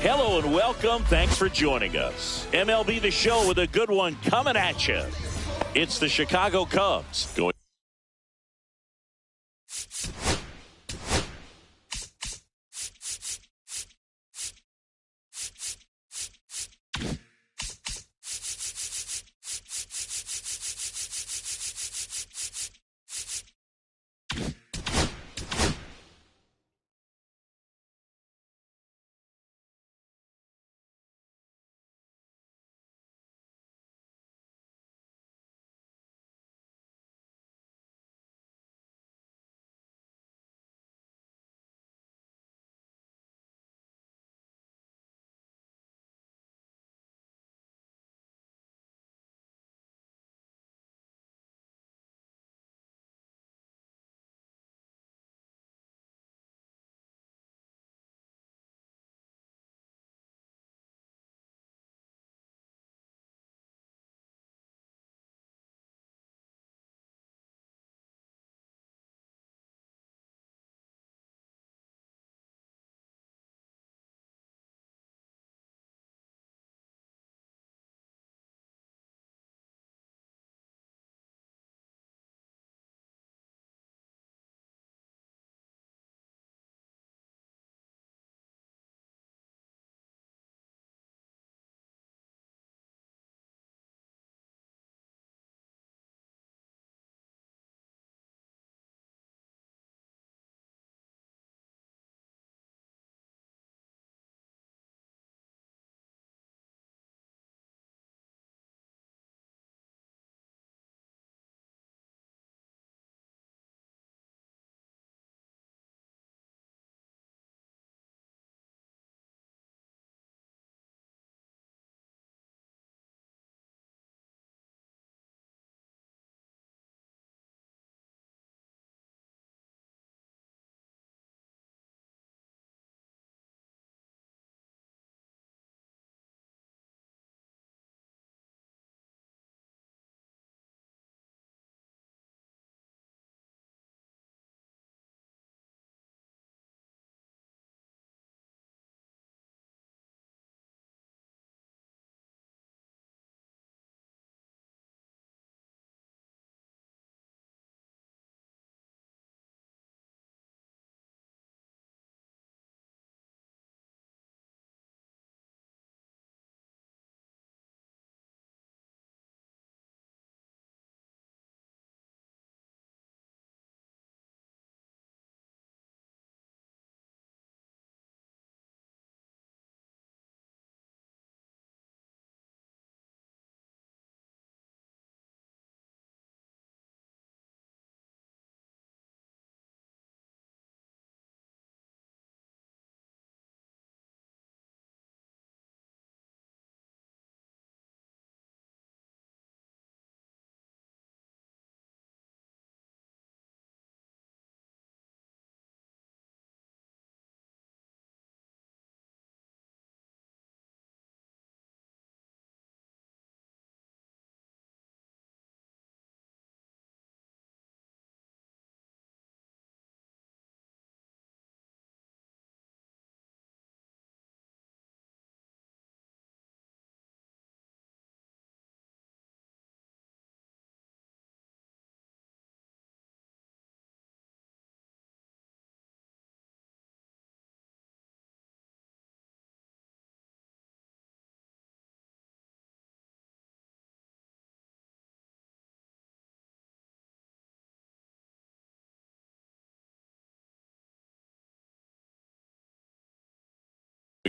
Hello and welcome. Thanks for joining us. MLB The Show with a good one coming at you. It's the Chicago Cubs going.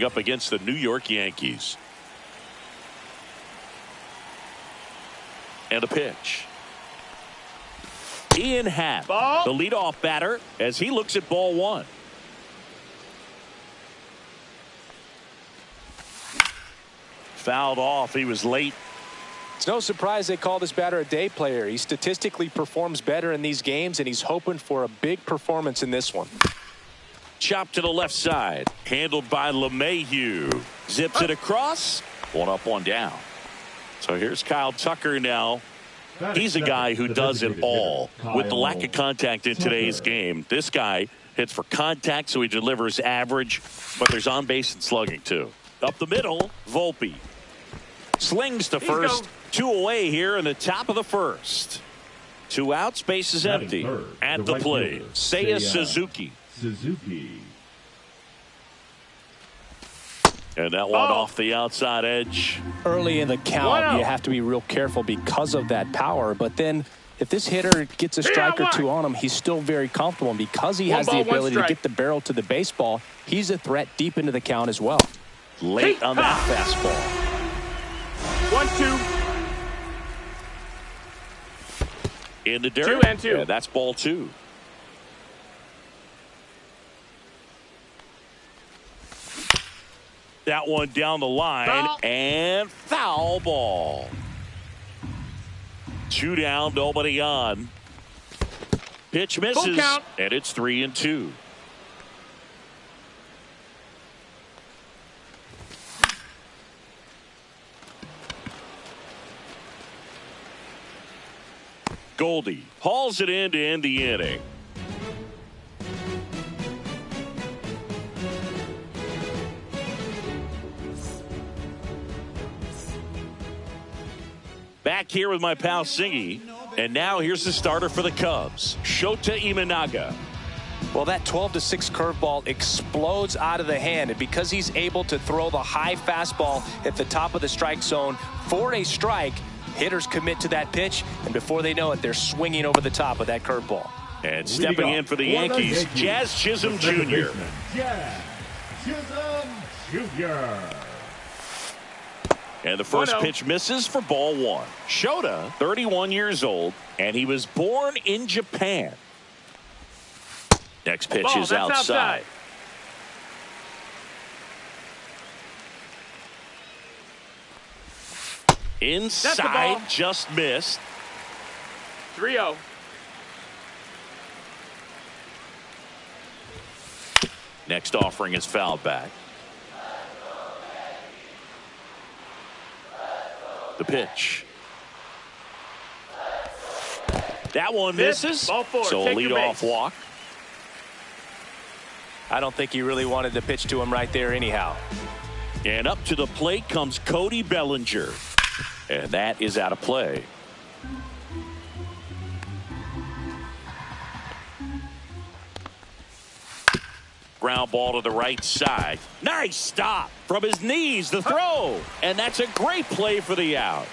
Up against the New York Yankees. And a pitch. Ian Happ, the leadoff batter, as he looks at ball one. Fouled off. He was late. It's no surprise they call this batter a day player. He statistically performs better in these games, and he's hoping for a big performance in this one. Chopped to the left side. Handled by LeMahieu. Zips it across. One up, one down. So here's Kyle Tucker now. He's a guy who does it all. With the lack of contact in today's game, this guy hits for contact, so he delivers average, but there's on base and slugging too. Up the middle, Volpe slings to first. 2 away here in the top of the first. 2 outs, base is empty. At the plate, Seiya Suzuki. And that one off the outside edge. Early in the count, you have to be real careful because of that power. But then if this hitter gets a strike or 2 on him, he's still very comfortable. And because he has the ability to get the barrel to the baseball, he's a threat deep into the count as well. Late on that fastball. 1-2. In the dirt. 2-2. Yeah, that's ball 2. That one down the line and foul ball. 2 down, nobody on. Pitch misses, and it's 3-2. Goldie hauls it in to end the inning. Back here with my pal Singy, and now here's the starter for the Cubs, Shota Imanaga. Well, that 12-6 curveball explodes out of the hand, and because he's able to throw the high fastball at the top of the strike zone for a strike, hitters commit to that pitch, and before they know it, they're swinging over the top of that curveball. And stepping in for the Yankees, Jazz Chisholm Jr. Jazz Chisholm Jr. And the first pitch misses for ball 1. Shota, 31 years old, and he was born in Japan. Next pitch is outside. Inside, just missed. 3-0. Next offering is fouled back. The pitch. That one misses. Ball 4. So a leadoff walk. I don't think he really wanted to pitch to him right there anyhow. And up to the plate comes Cody Bellinger. And that is out of play. Ground ball to the right side. Nice stop from his knees, the throw. And that's a great play for the out.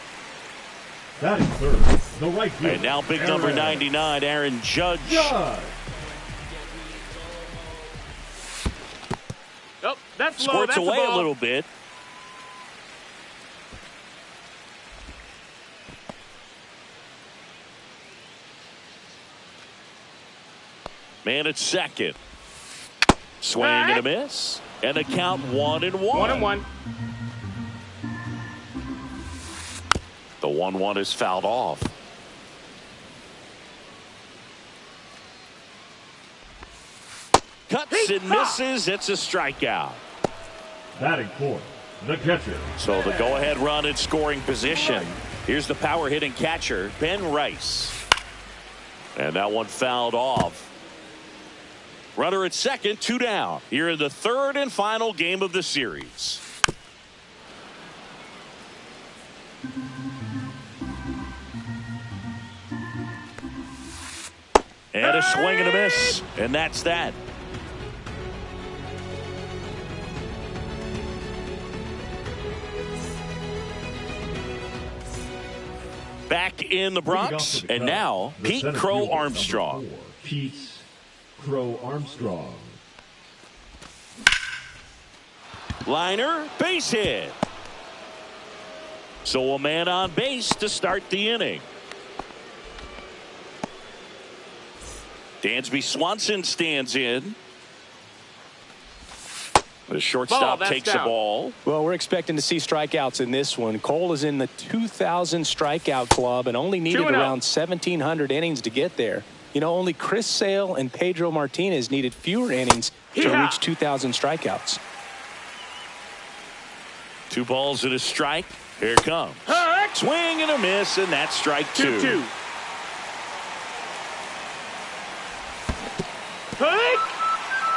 That is third. The right field. And now big number 99, Aaron Judge. Oh, that's low. Squirts That's away a little bit. Man at second. Swing and a miss. And the count 1-1. 1-1. The 1-1 is fouled off. Cuts and misses. It's a strikeout. Batting fourth, the catcher. So the go-ahead run in scoring position. Here's the power hitting catcher, Ben Rice. And that one fouled off. Runner at second, 2 down. Here in the third and final game of the series. And a swing and a miss. And that's that. Back in the Bronx, and now Pete Crow Armstrong. Pete Crow Armstrong. Liner, base hit. So a man on base to start the inning. Dansby Swanson stands in. The shortstop takes the ball. Well, we're expecting to see strikeouts in this one. Cole is in the 2,000 strikeout club and only needed around 1,700 innings to get there. You know, only Chris Sale and Pedro Martinez needed fewer innings to reach 2,000 strikeouts. 2 balls and a strike. Here it comes. Swing and a miss, and that's strike 2. 2-2.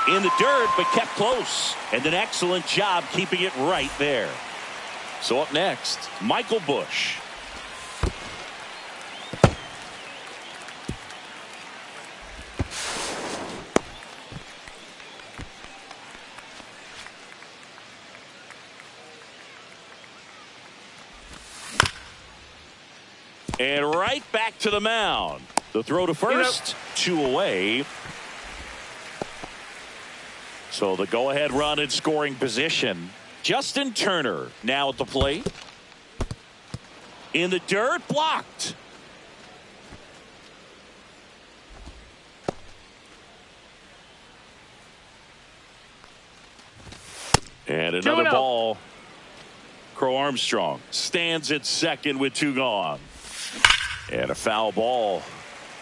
In the dirt, but kept close. And an excellent job keeping it right there. So up next, Michael Busch. And right back to the mound. The throw to first, 2 away. So the go-ahead run in scoring position. Justin Turner now at the plate. In the dirt, blocked. And another ball. Crow Armstrong stands at second with 2 gone. And a foul ball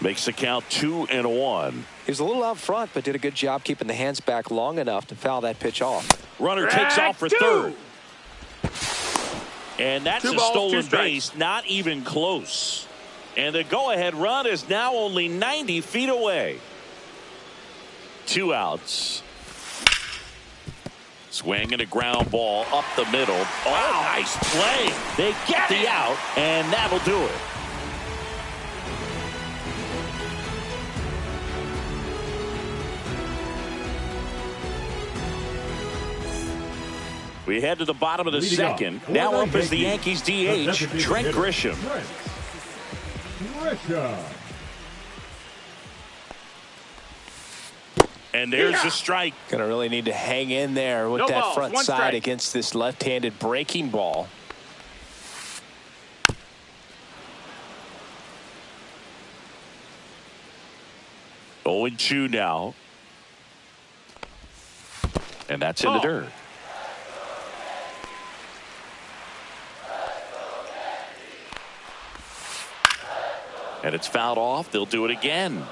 makes the count 2-1. He was a little out front, but did a good job keeping the hands back long enough to foul that pitch off. Runner takes off for third. And that's a stolen base, not even close. And the go-ahead run is now only 90 feet away. 2 outs. Swing and a ground ball up the middle. Oh, nice play. They get the out, and that'll do it. We head to the bottom of the second. Now up is the Yankees DH, Trent Grisham. And there's the strike. Gonna really need to hang in there with that front side against this left-handed breaking ball. Oh, 0-2 now. And that's in the dirt. And it's fouled off. They'll do it again.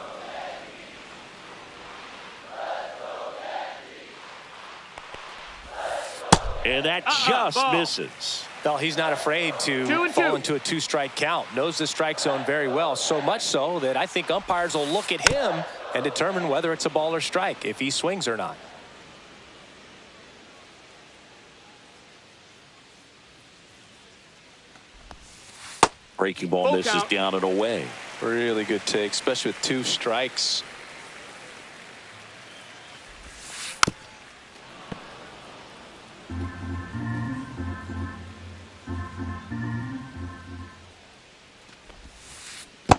And that just misses. Well, he's not afraid to fall into a 2-strike count. Knows the strike zone very well. So much so that I think umpires will look at him and determine whether it's a ball or strike, if he swings or not. Breaking ball misses down and away. Really good take, especially with 2 strikes.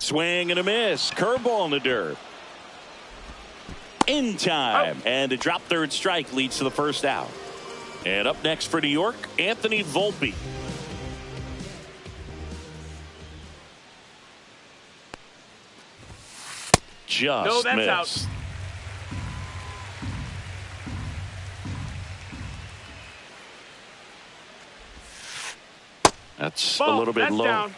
Swing and a miss. Curveball in the dirt. In time. And a drop third strike leads to the first out. And up next for New York, Anthony Volpe. Just missed. Out. That's a little bit low. Down.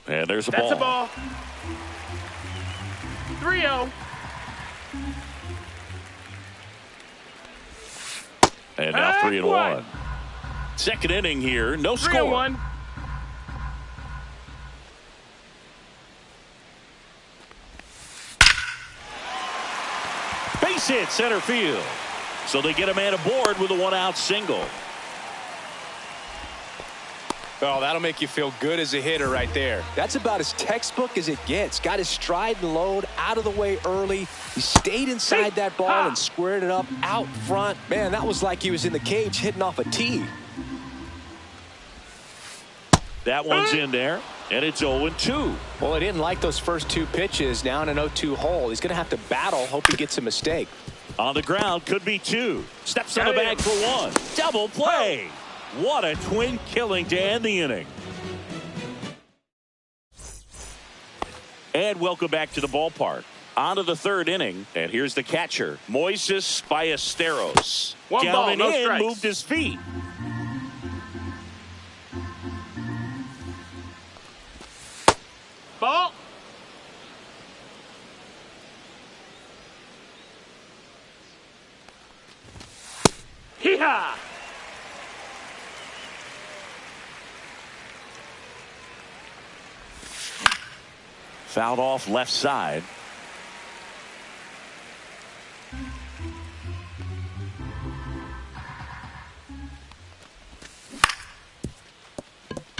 And there's a That's ball. a ball. 3-0. And now 3-1. Second inning here, no score. 3-1. Base hit center field. So they get a man aboard with a 1-out single. Oh, that'll make you feel good as a hitter right there. That's about as textbook as it gets. Got his stride and load out of the way early. He stayed inside that ball and squared it up out front. Man, that was like he was in the cage hitting off a tee. That one's in there, and it's 0-2. Well, he didn't like those first 2 pitches. Now in an 0-2 hole. He's going to have to battle. Hope he gets a mistake. On the ground, could be 2. Steps on the bag for 1. Double play. What a twin killing to end the inning. And welcome back to the ballpark. On to the third inning, and here's the catcher, Moises Ballesteros. Down and in, moved his feet. Ball. Fouled off left side.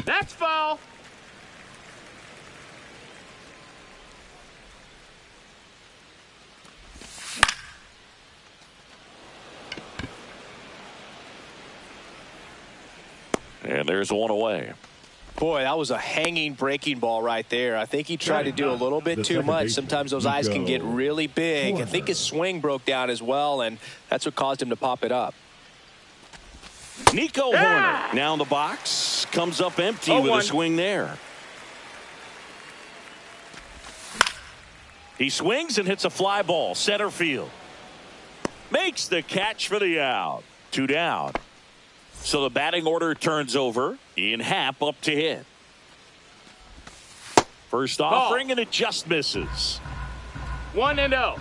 That's foul. And there's one away. Boy, that was a hanging breaking ball right there. I think he tried to do a little bit too much. Sometimes those eyes can get really big. I think his swing broke down as well, and that's what caused him to pop it up. Nico Horner now in the box. Comes up empty with a swing there. He swings and hits a fly ball. Center field. Makes the catch for the out. 2 down. So the batting order turns over. Ian Happ up to hit. First offering, and it just misses. 1-0.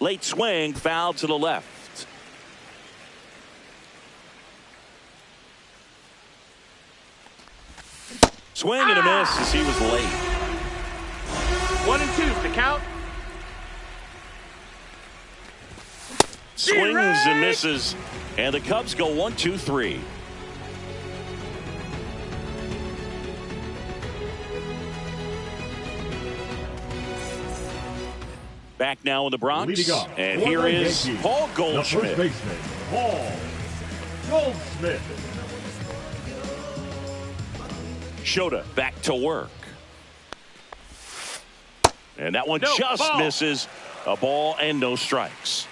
Late swing, foul to the left. Swing and a miss as he was late. 1-2 to count. Swings and misses, and the Cubs go 1-2-3. Back now in the Bronx, and here is Paul Goldschmidt. The first baseman, Paul Goldschmidt. Shota back to work. And that one just misses. A ball and no strikes.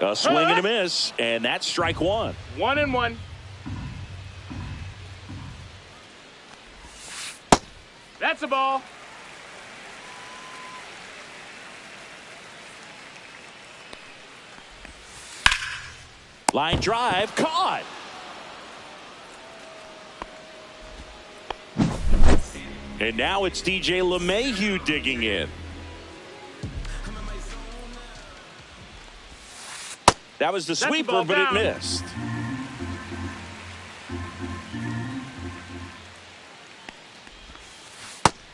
A swing and a miss, and that's strike one. 1-1. That's a ball. Line drive, caught. And now it's DJ LeMahieu digging in. That was the sweeper, but it missed.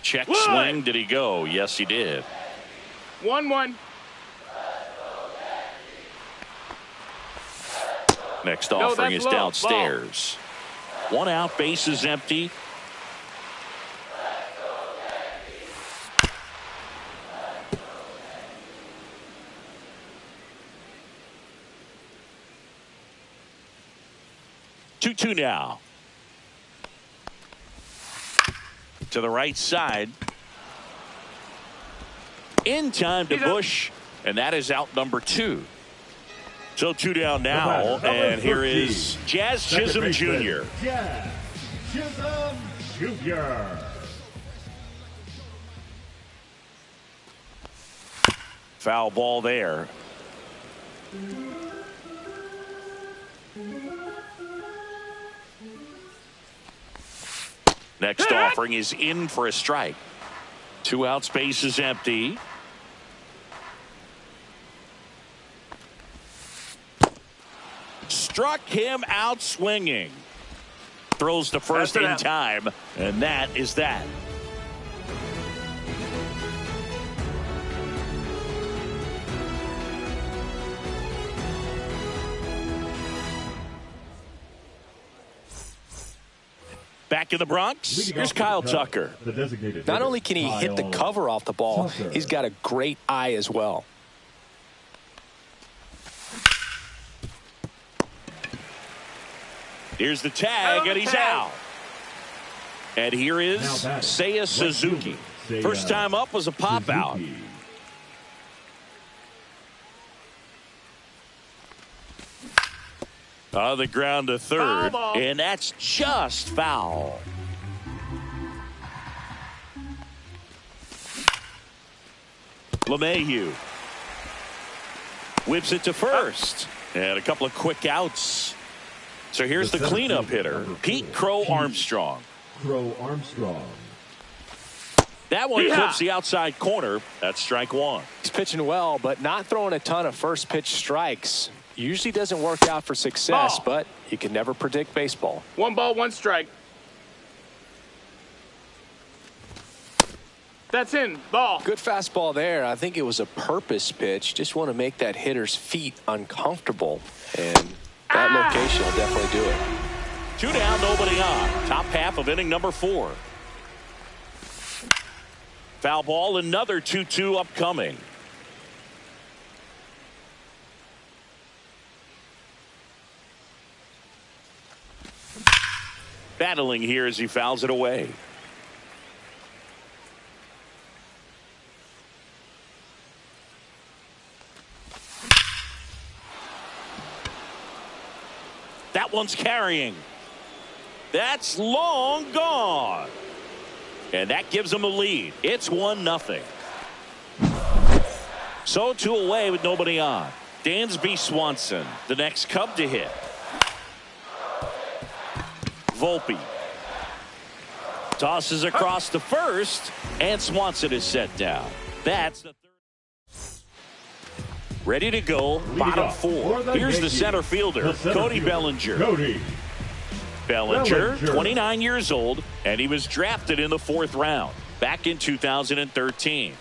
Check swing. Did he go? Yes, he did. 1-1. Next offering is downstairs. One out, base is empty. Two now. To the right side. In time to Bush, and that is out number 2. So 2 down now, and here is Jazz Chisholm Jr. Jazz Chisholm Jr. Foul ball there. Next offering is in for a strike. 2 outs, base is empty. Struck him out swinging. Throws to first in time, and that is that. Back in the Bronx, here's Kyle Tucker. Not only can he hit the cover off the ball, he's got a great eye as well. Here's the tag, and he's out. And here is Seiya Suzuki. First time up was a pop out. On the ground to third, and that's just foul. LeMahieu whips it to first, and a couple of quick outs. So here's the cleanup hitter, Pete Crow Armstrong. Crow Armstrong. That one clips the outside corner. That's strike one. He's pitching well, but not throwing a ton of first pitch strikes. Usually doesn't work out for success, but you can never predict baseball. 1 ball, 1 strike. That's in. Ball. Good fastball there. I think it was a purpose pitch. Just want to make that hitter's feet uncomfortable. And that location will definitely do it. 2 down, nobody on. Top half of inning number 4. Foul ball, another 2-2 upcoming. Battling here as he fouls it away. That one's carrying. That's long gone. And that gives them a lead. It's 1-0. So 2 away with nobody on. Dansby Swanson, the next Cub to hit. Volpe tosses across to first, and Swanson is set down. That's the third. Ready to go, bottom 4. Here's the center fielder, Cody Bellinger. Bellinger, 29 years old, and he was drafted in the 4th round back in 2013.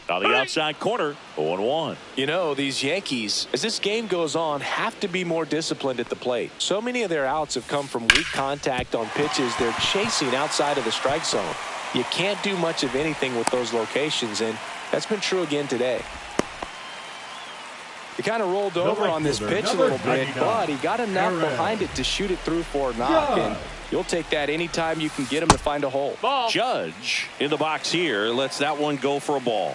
On the outside corner, 0-1. You know, these Yankees, as this game goes on, have to be more disciplined at the plate. So many of their outs have come from weak contact on pitches they're chasing outside of the strike zone. You can't do much of anything with those locations, and that's been true again today. He kind of rolled over on this pitch a little bit, but he got enough behind it to shoot it through for a knock, and you'll take that anytime you can get him to find a hole. Ball. Judge in the box here lets that one go for a ball.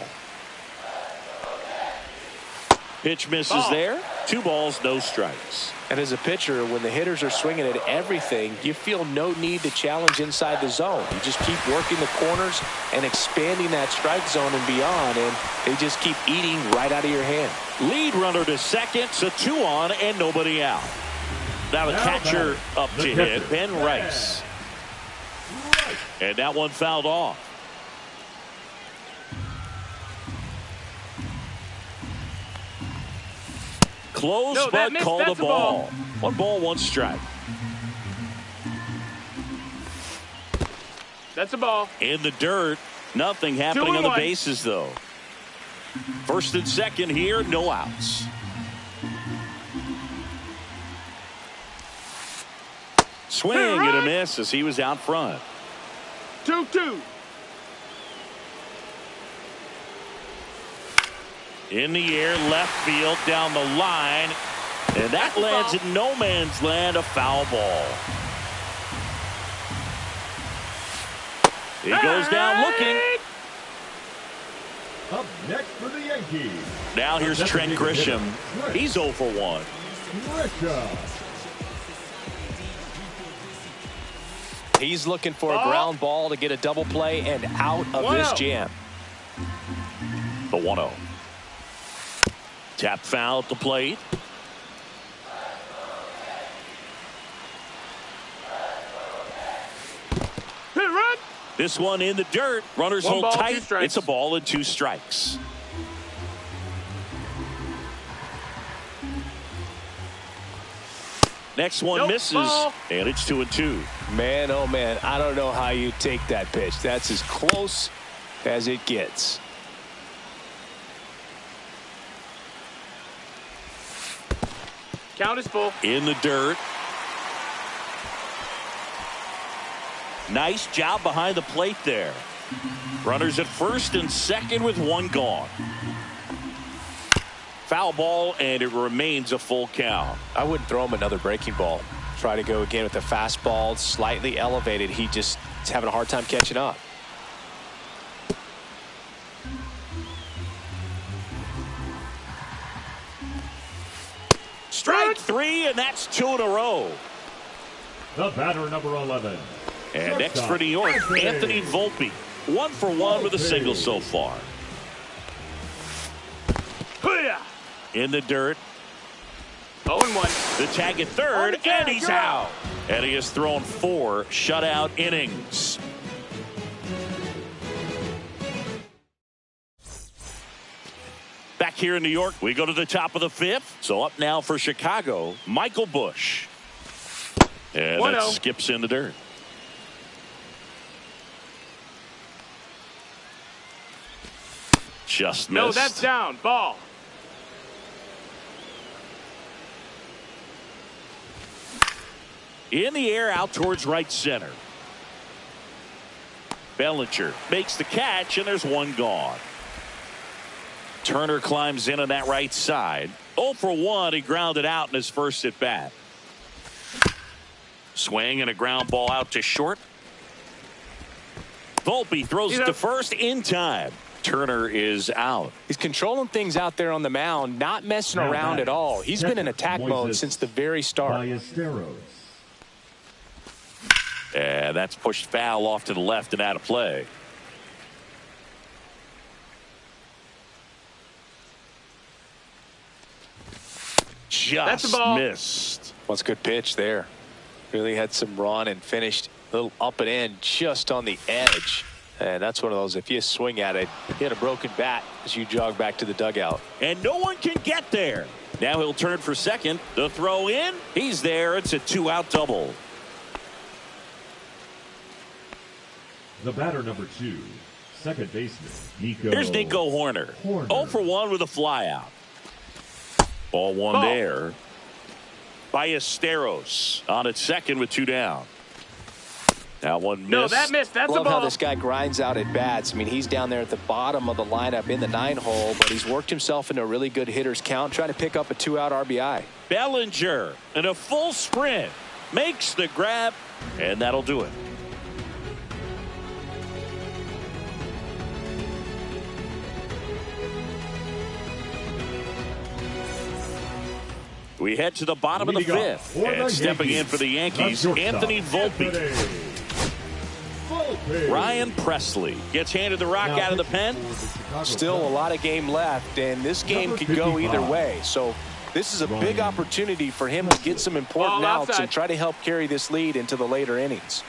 Pitch misses there. 2 balls, no strikes. And as a pitcher, when the hitters are swinging at everything, you feel no need to challenge inside the zone. You just keep working the corners and expanding that strike zone and beyond, and they just keep eating right out of your hand. Lead runner to second, so 2 on and nobody out. Now the catcher up to hit, Ben Rice. And that one fouled off. Close, but called a ball. 1 ball, 1 strike. That's a ball. In the dirt. Nothing happening on the bases, though. First and second here, no outs. Swing and a miss as he was out front. 2-2. In the air, left field, down the line. And that lands in no man's land, a foul ball. He goes down looking. Up next for the Yankees. Now here's Trent Grisham. He's 0 for 1. He's looking for a ground ball to get a double play and out of this jam. The 1-0. Tap foul at the plate. This one in the dirt. Runners hold tight. It's a ball and 2 strikes. Next one misses, and it's 2-2. Man, oh man, I don't know how you take that pitch. That's as close as it gets. Count is full. In the dirt. Nice job behind the plate there. Runners at first and second with 1 gone. Foul ball, and it remains a full count. I wouldn't throw him another breaking ball. Try to go again with the fastball, slightly elevated. He just is having a hard time catching up. Strike 3, and that's 2 in a row. The batter, number 11. And next for New York, Anthony Volpe. 1 for 1 with a single so far. In the dirt. 0-1. The tag at third, and he's out. And he has thrown 4 shutout innings. back here in New York. We go to the top of the fifth. So up now for Chicago, Michael Busch. And that skips in the dirt. Just missed. No, that's down. Ball. In the air out towards right center. Bellinger makes the catch, and there's one gone. Turner climbs in on that right side. 0 for 1. He grounded out in his first at bat. Swing and a ground ball out to short. Volpe throws it to first in time. Turner is out. He's controlling things out there on the mound, not messing around at all. He's been in attack mode since the very start. And that's pushed foul off to the left and out of play. Just missed. Well, it's a good pitch there. Really had some run and finished a little up and in just on the edge. And that's one of those, if you swing at it, hit a broken bat as you jog back to the dugout. And no one can get there. Now he'll turn for second. The throw in. He's there. It's a 2-out double. The batter number 2, second baseman, Nico. Here's Nico Hoerner. 0 for 1 with a fly out. Ball one there. Ballesteros on at second with 2 down. Now one missed. No, that missed. That's a ball. Love how this guy grinds out at bats. I mean, he's down there at the bottom of the lineup in the 9-hole, but he's worked himself into a really good hitter's count, trying to pick up a 2-out RBI. Bellinger in a full sprint makes the grab, and that'll do it. We head to the bottom of the fifth. And stepping in for the Yankees, Anthony Volpe. Ryan Presley gets handed the rock out of the pen. Still a lot of game left, and this game could go either way. So this is a big opportunity for him to get some important outs and try to help carry this lead into the later innings.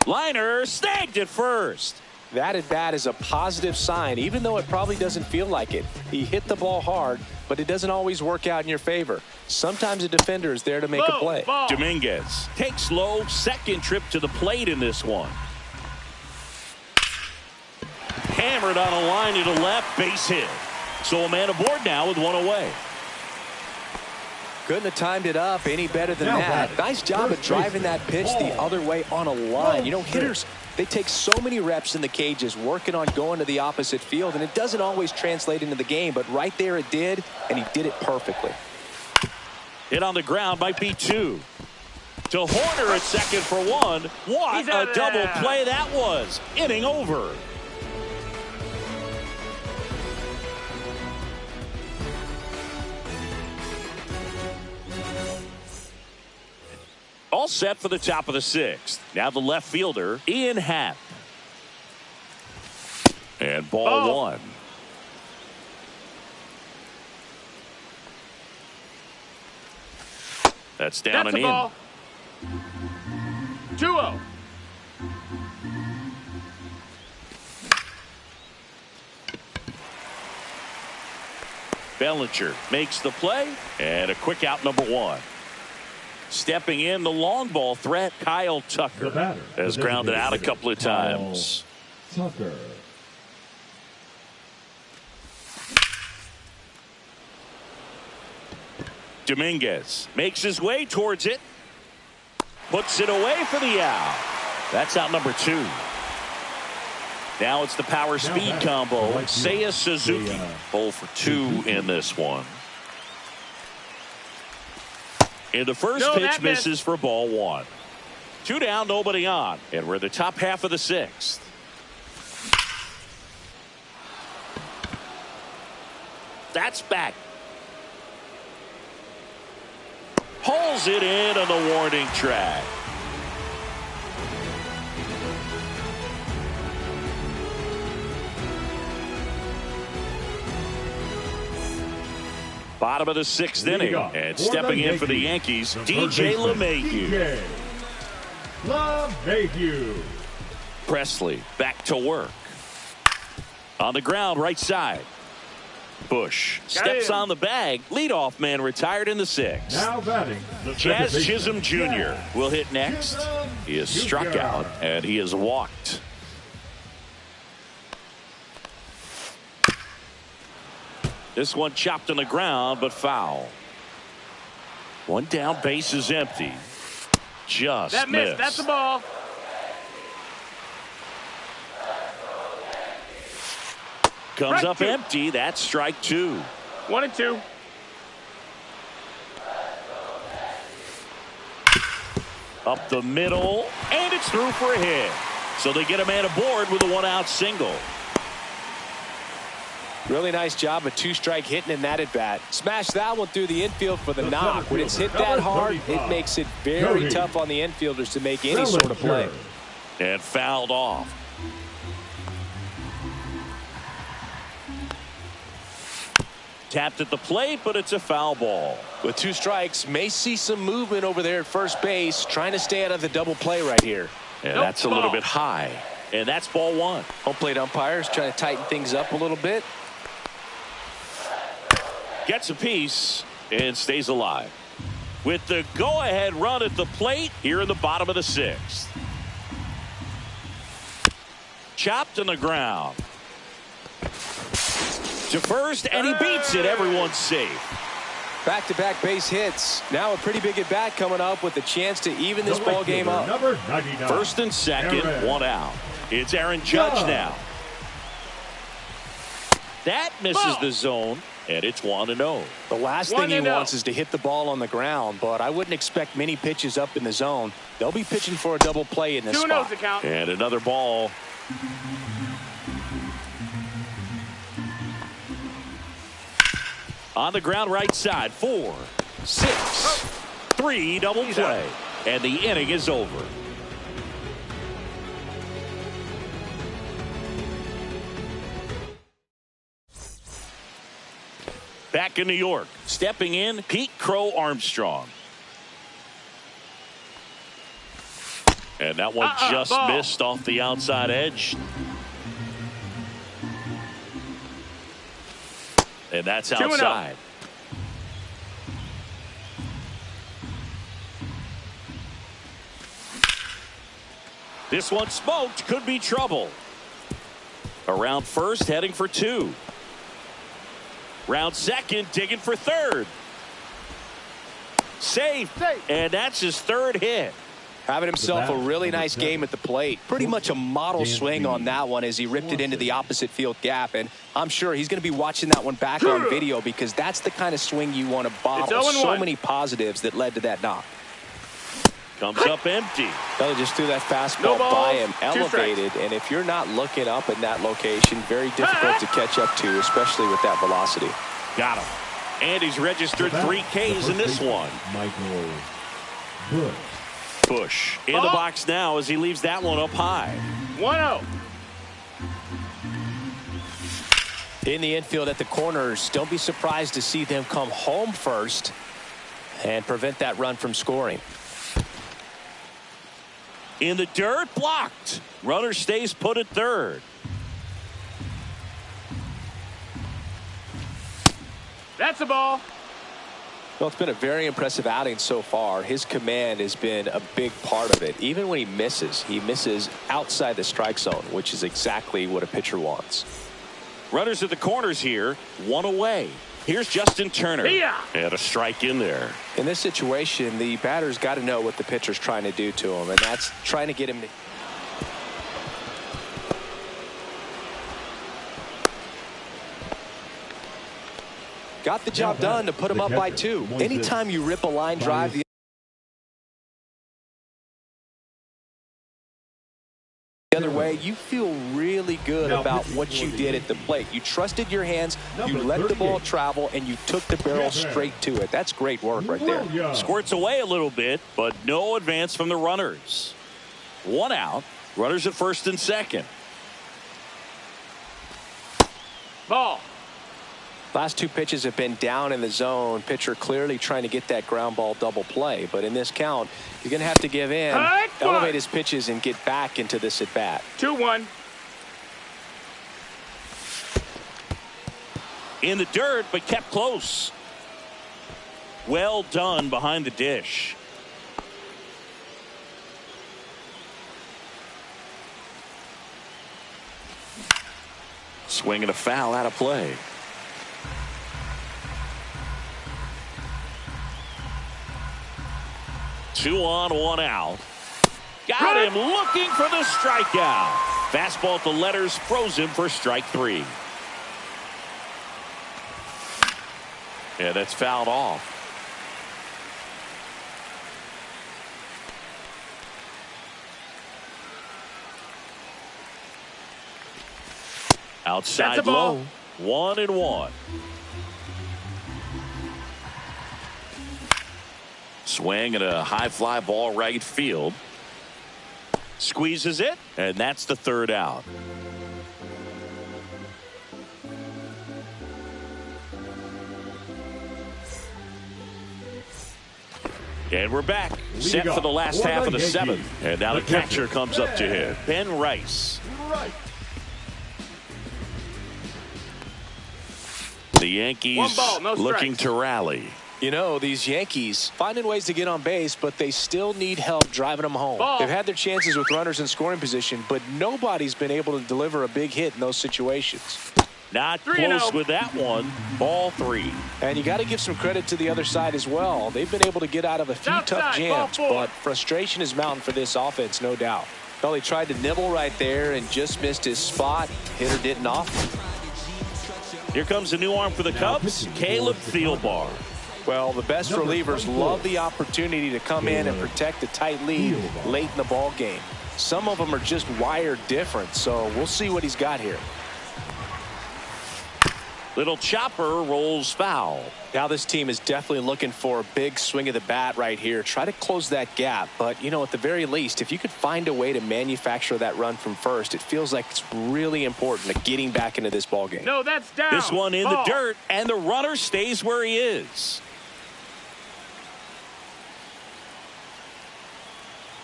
Liner snagged at first. That at bat is a positive sign, even though it probably doesn't feel like it. He hit the ball hard, but it doesn't always work out in your favor. Sometimes a defender is there to make a play. Dominguez takes low, second trip to the plate in this one. Hammered on a line to the left, base hit. So a man aboard now with one away. Couldn't have timed it up any better than that. Nice job of driving that pitch the other way on a line. You know, hitters, they take so many reps in the cages working on going to the opposite field, and it doesn't always translate into the game, but right there it did, and he did it perfectly. Hit on the ground might be 2. To Hoerner at second for 1. What a double play that was. Inning over. All set for the top of the 6th. Now the left fielder, Ian Happ. And ball 1. That's down and in. 2-0. Bellinger makes the play, and a quick out number 1. Stepping in, the long ball threat, Kyle Tucker has grounded out a couple of times. Tucker. Dominguez makes his way towards it. Puts it away for the out. That's out number 2. Now it's the power speed combo. Seiya Suzuki. 0 for 2 in this one. And the first pitch misses for ball 1. 2 down, nobody on. And we're the top half of the 6th. That's back. Pulls it in on the warning track. Bottom of the 6th inning, and stepping in for the Yankees, DJ LeMahieu. LeMahieu. Presley back to work. On the ground, right side. Bush steps on the bag. Leadoff man retired in the 6th. Now batting, the Jazz second Chisholm baseman, Jr. Jazz will hit next. He is struck Jr. out, and he is walked. This one chopped on the ground, but foul. One down, base is empty. Just That missed. That's the ball. Comes Strike up 2. empty. That's strike 2. 1 and 2. Up the middle, and it's through for a hit. So they get a man aboard with a 1-out single. Really nice job of 2-strike hitting in that at bat. Smash that one through the infield for the knock. When it's hit that hard, it makes it very tough on the infielders to make any sort of play. And fouled off. Tapped at the plate, but it's a foul ball. With 2 strikes, may see some movement over there at first base, trying to stay out of the double play right here. And that's a little bit high. And that's ball 1. Home plate umpires trying to tighten things up a little bit. Gets a piece and stays alive. With the go-ahead run at the plate here in the bottom of the 6th. Chopped on the ground. To first, and he beats it. Everyone's safe. Back-to-back base hits. Now a pretty big at-bat coming up with a chance to even this ball game up. Number 99. First and second, Aaron. 1 out. It's Aaron Judge now. That misses the zone, and it's 1-0. The last thing he wants is to hit the ball on the ground, but I wouldn't expect many pitches up in the zone. They'll be pitching for a double play in this spot. And another ball. On the ground, right side. 4, 6, 3, double play. And the inning is over. Back in New York, stepping in, Pete Crow Armstrong. And that one just missed off the outside edge. And that's outside. This one smoked, could be trouble. Around first, heading for 2. Round second, digging for third. Safe. And that's his 3rd hit. Having himself a really nice game at the plate. Pretty much a model swing on that one as he ripped it into the opposite field gap. And I'm sure he's going to be watching that one back on video because that's the kind of swing you want to bottle. So many positives that led to that knock. Comes up empty. They just threw that fastball by him, elevated. And if you're not looking up in that location, very difficult to catch up to, especially with that velocity. Got him. And he's registered 3 Ks in this one. Michael Bush in the box now as he leaves that one up high. 1-0. In the infield at the corners, don't be surprised to see them come home first and prevent that run from scoring. In the dirt, blocked. Runner stays put at third. That's a ball. Well, it's been a very impressive outing so far. His command has been a big part of it. Even when he misses outside the strike zone, which is exactly what a pitcher wants. Runners at the corners here, 1 away. Here's Justin Turner. And a strike in there. In this situation, the batter's got to know what the pitcher's trying to do to him, and that's trying to get him to... Got the job done to put him up by 2. Anytime you rip a line drive the other way, you feel really good about what you did at the plate. You trusted your hands, you let the ball travel, and you took the barrel straight to it. That's great work right there. Squirts away a little bit, but no advance from the runners. 1 out. Runners at first and second. Ball. Last 2 pitches have been down in the zone. Pitcher clearly trying to get that ground ball double play. But in this count, you're going to have to give in, elevate his pitches, and get back into this at bat. 2-1. In the dirt, but kept close. Well done behind the dish. Swing and a foul out of play. Two on, one out. Got him looking for the strikeout. Fastball at the letters froze him for strike three. Yeah, that's fouled off. Outside low. 1-1. Swing and a high fly ball right field. Squeezes it, and that's the third out. And we're back, set for the last half of the seventh. And now the catcher comes up to hit. Ben Rice. The Yankees looking to rally. You know, these Yankees finding ways to get on base, but they still need help driving them home. They've had their chances with runners in scoring position, but nobody's been able to deliver a big hit in those situations. Not close with that one. Ball three. And you got to give some credit to the other side as well. They've been able to get out of a few tough jams, but frustration is mounting for this offense, no doubt. Well, he tried to nibble right there and just missed his spot. Hitter didn't offer. Here comes a new arm for the Cubs, Caleb Thielbar. Well, the best relievers love the opportunity to come in and protect a tight lead late in the ball game. Some of them are just wired different, so we'll see what he's got here. Little chopper rolls foul. Now this team is definitely looking for a big swing of the bat right here. Try to close that gap. But, you know, at the very least, if you could find a way to manufacture that run from first, it feels like it's really important to getting back into this ball game. No, that's down. This one in the dirt, and the runner stays where he is.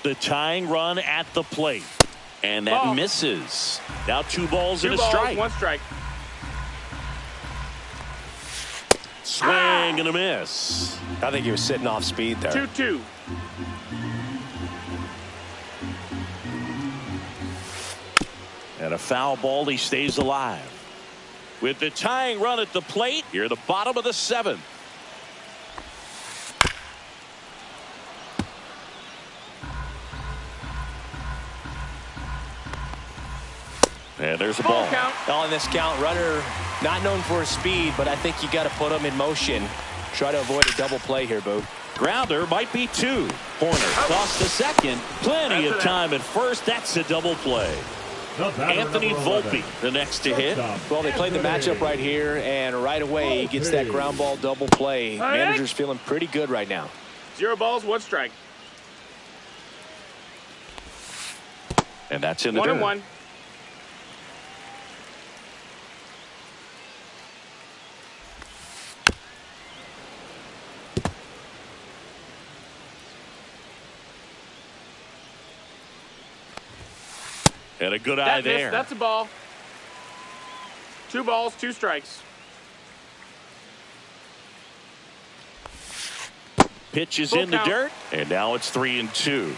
The tying run at the plate. And that misses. Now 2 balls and a strike. 1 strike. Swing and a miss. I think he was sitting off speed there. 2-2. And a foul ball, he stays alive. With the tying run at the plate, here the bottom of the 7th. And there's a ball. On this count, runner not known for his speed, but I think you got to put him in motion. Try to avoid a double play here, Boo. Grounder might be 2. Horner tossed to second. Plenty of time at first. That's a double play. Anthony Volpe, the next to hit. Well, they played the matchup right here, and right away he gets that ground ball double play. Manager's feeling pretty good right now. 0 balls, 1 strike. And that's in the dirt. 1-1. And a good eye there. That's a ball. 2 balls, 2 strikes. Pitch is in the dirt, and now it's 3-2.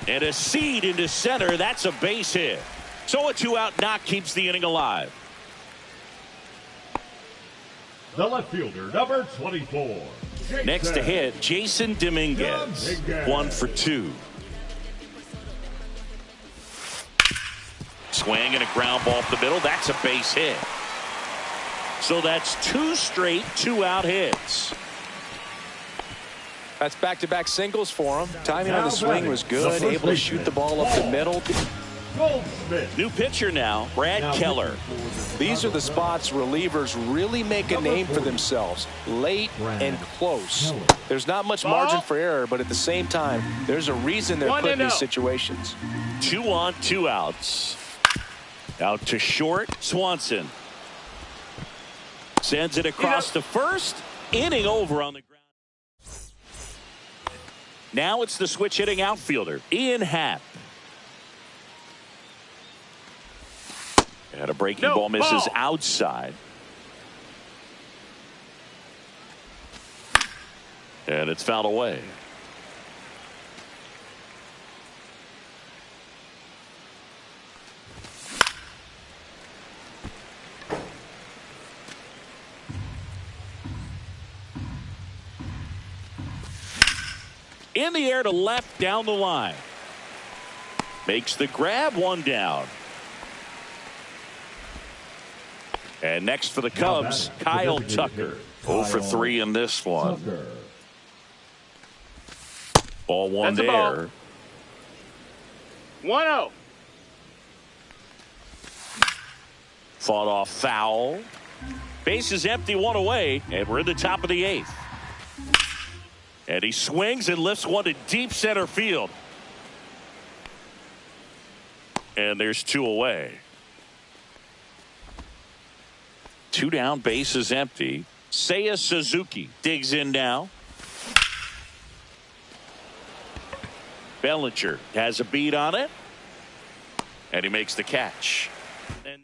And a seed into center. That's a base hit. So a 2-out knock keeps the inning alive. The left fielder, number 24. Next to hit, Jason Dominguez. 1 for 2. Swing and a ground ball up the middle. That's a base hit. So that's 2 straight 2-out hits. That's back-to-back singles for him. Timing on the swing was good. Able to shoot the ball up the middle. New pitcher now, Brad Keller. These are the spots relievers really make a name for themselves. Late and close. There's not much margin for error, but at the same time, there's a reason they're put in these situations. 2 on, 2 outs. Out to short, Swanson. Sends it across to first. Inning over on the ground. Now it's the switch hitting outfielder, Ian Happ. And a breaking ball misses outside. And it's fouled away. In the air to left down the line. Makes the grab, one down. And next for the Cubs, Kyle Tucker. 0 for 3 in this one. Ball one there. 1-0. Fought off foul. Base is empty, one away, and we're in the top of the 8th. And he swings and lifts one to deep center field. And there's 2 away. 2 down, base is empty. Seiya Suzuki digs in now. Bellinger has a beat on it. And he makes the catch. And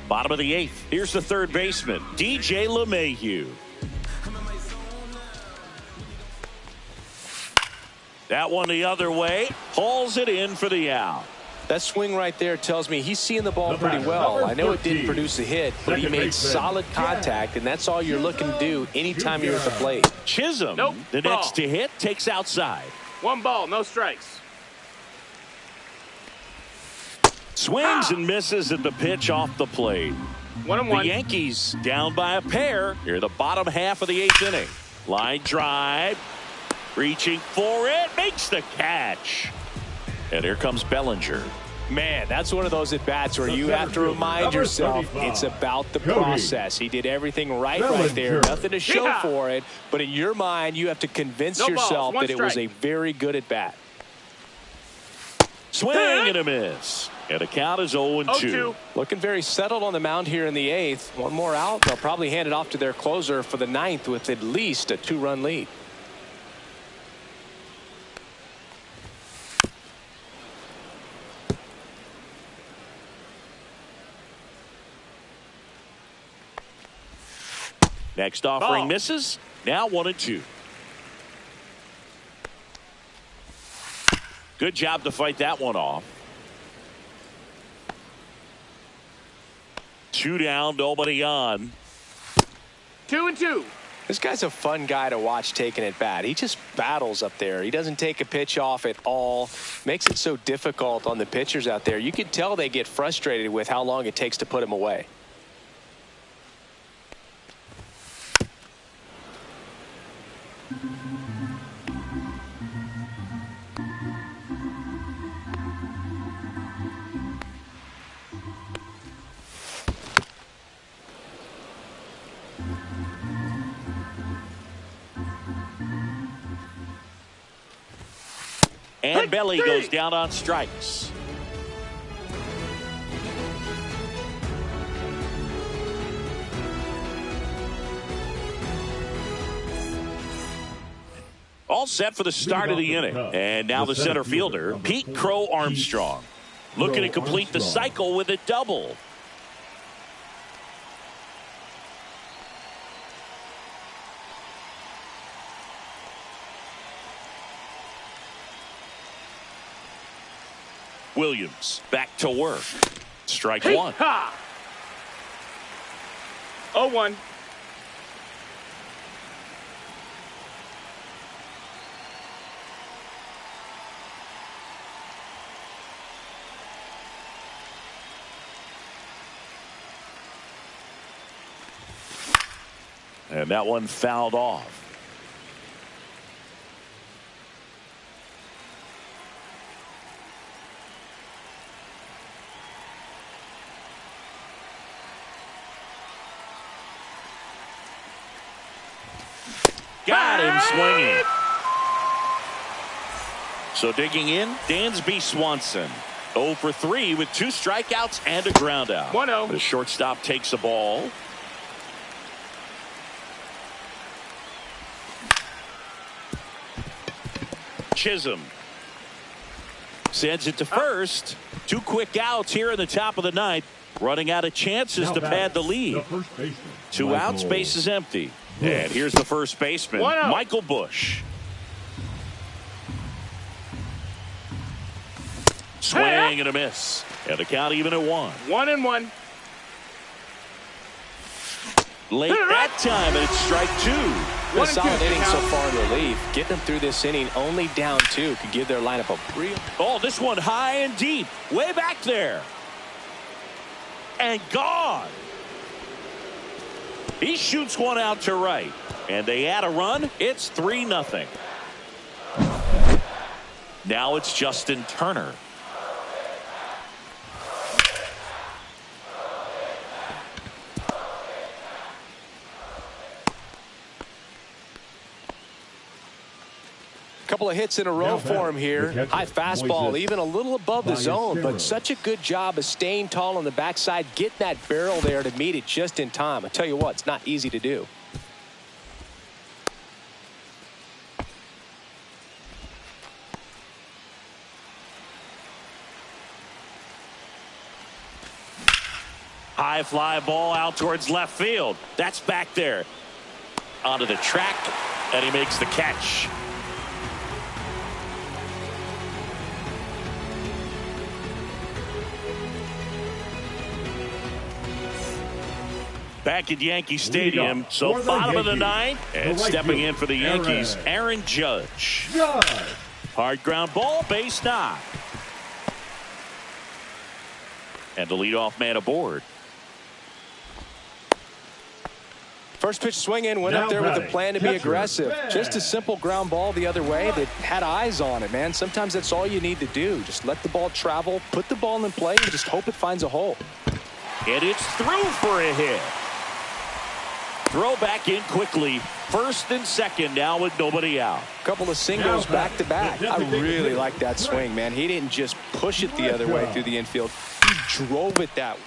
bottom of the 8th. Here's the third baseman, DJ LeMahieu. That one the other way. Hauls it in for the out. That swing right there tells me he's seeing the ball pretty well. I know it didn't produce a hit, but he made solid contact, and that's all you're looking to do anytime you're at the plate. Chisholm, the next to hit, takes outside. 1 ball, no strikes. Swings and misses at the pitch off the plate. 1-1. The Yankees down by a pair here in the bottom half of the 8th inning. Line drive. Reaching for it. Makes the catch. And here comes Bellinger. Man, that's one of those at-bats where you have to remind yourself it's about the process. He did everything right there. Nothing to show for it. But in your mind, you have to convince yourself that it was a very good at-bat. Swing and a miss. And the count is 0-2. Looking very settled on the mound here in the 8th. One more out. They'll probably hand it off to their closer for the 9th with at least a 2-run lead. Next offering misses. Now 1-2. Good job to fight that one off. 2 down, nobody on. 2-2. This guy's a fun guy to watch taking it bat. He just battles up there. He doesn't take a pitch off at all. Makes it so difficult on the pitchers out there. You can tell they get frustrated with how long it takes to put him away. And Belly goes down on strikes. All set for the start of the inning. And now the center fielder, Pete Crow Armstrong, looking to complete the cycle with a double. Williams back to work. Strike one. 0-1. And that one fouled off. Got him swinging. So digging in, Dansby Swanson. 0 for 3 with 2 strikeouts and a ground out. 1-0. The shortstop takes the ball. Chisholm sends it to first. 2 quick outs here in the top of the ninth. Running out of chances to pad the lead. 2 outs, base is empty. And here's the first baseman, Michael Bush. Swing and a miss. And the count even at 1. 1-1. Late that time, and it's strike 2. A solid inning so far in relief. Getting them through this inning only down 2 could give their lineup a real. Oh, this one high and deep. Way back there. And gone. He shoots one out to right. And they add a run. It's 3-0. Now it's Justin Turner. Couple of hits in a row for him here. High fastball, even a little above the zone, but such a good job of staying tall on the backside, getting that barrel there to meet it just in time. I tell you what, it's not easy to do. High fly ball out towards left field. That's back there. Onto the track, and he makes the catch. Back at Yankee Stadium, so bottom of the ninth, and stepping in for the Yankees, Aaron Judge. Hard ground ball, base knock. And the leadoff man aboard. First pitch swinging, went up there with a plan to be aggressive. Just a simple ground ball the other way that had eyes on it, man. Sometimes that's all you need to do. Just let the ball travel, put the ball in play, and just hope it finds a hole. And it's through for a hit. Throw back in quickly. First and second now with nobody out. Couple of singles back to back. I really like that swing, man. He didn't just push it the other way through the infield. He drove it that way.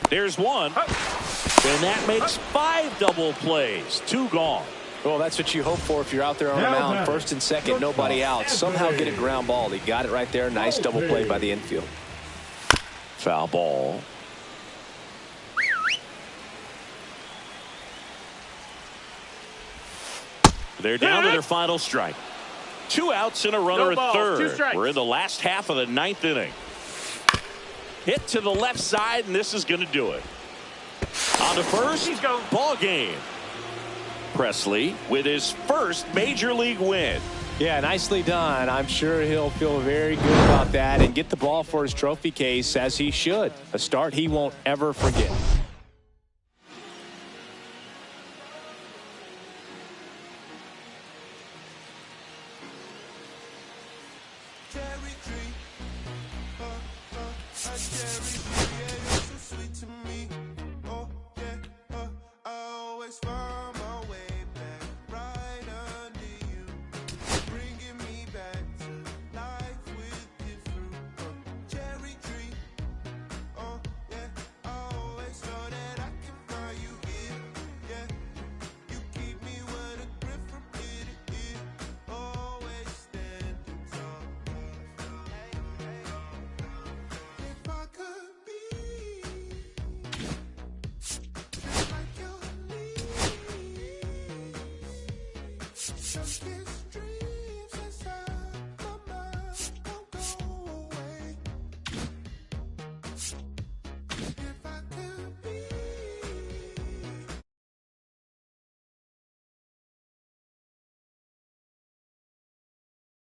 There's one. And that makes 5 double plays. 2 gone. Well, that's what you hope for if you're out there on the mound. First and second, nobody out. Somehow get a ground ball. He got it right there. Nice double play by the infield. Foul ball. They're down to their final strike. 2 outs and a runner at third. We're in the last half of the 9th inning. Hit to the left side, and this is going to do it. On to first, ball game. Presley with his first major league win. Yeah, nicely done. I'm sure he'll feel very good about that and get the ball for his trophy case, as he should. A start he won't ever forget. Cherry tree, a cherry tree, yeah, you're so sweet to me.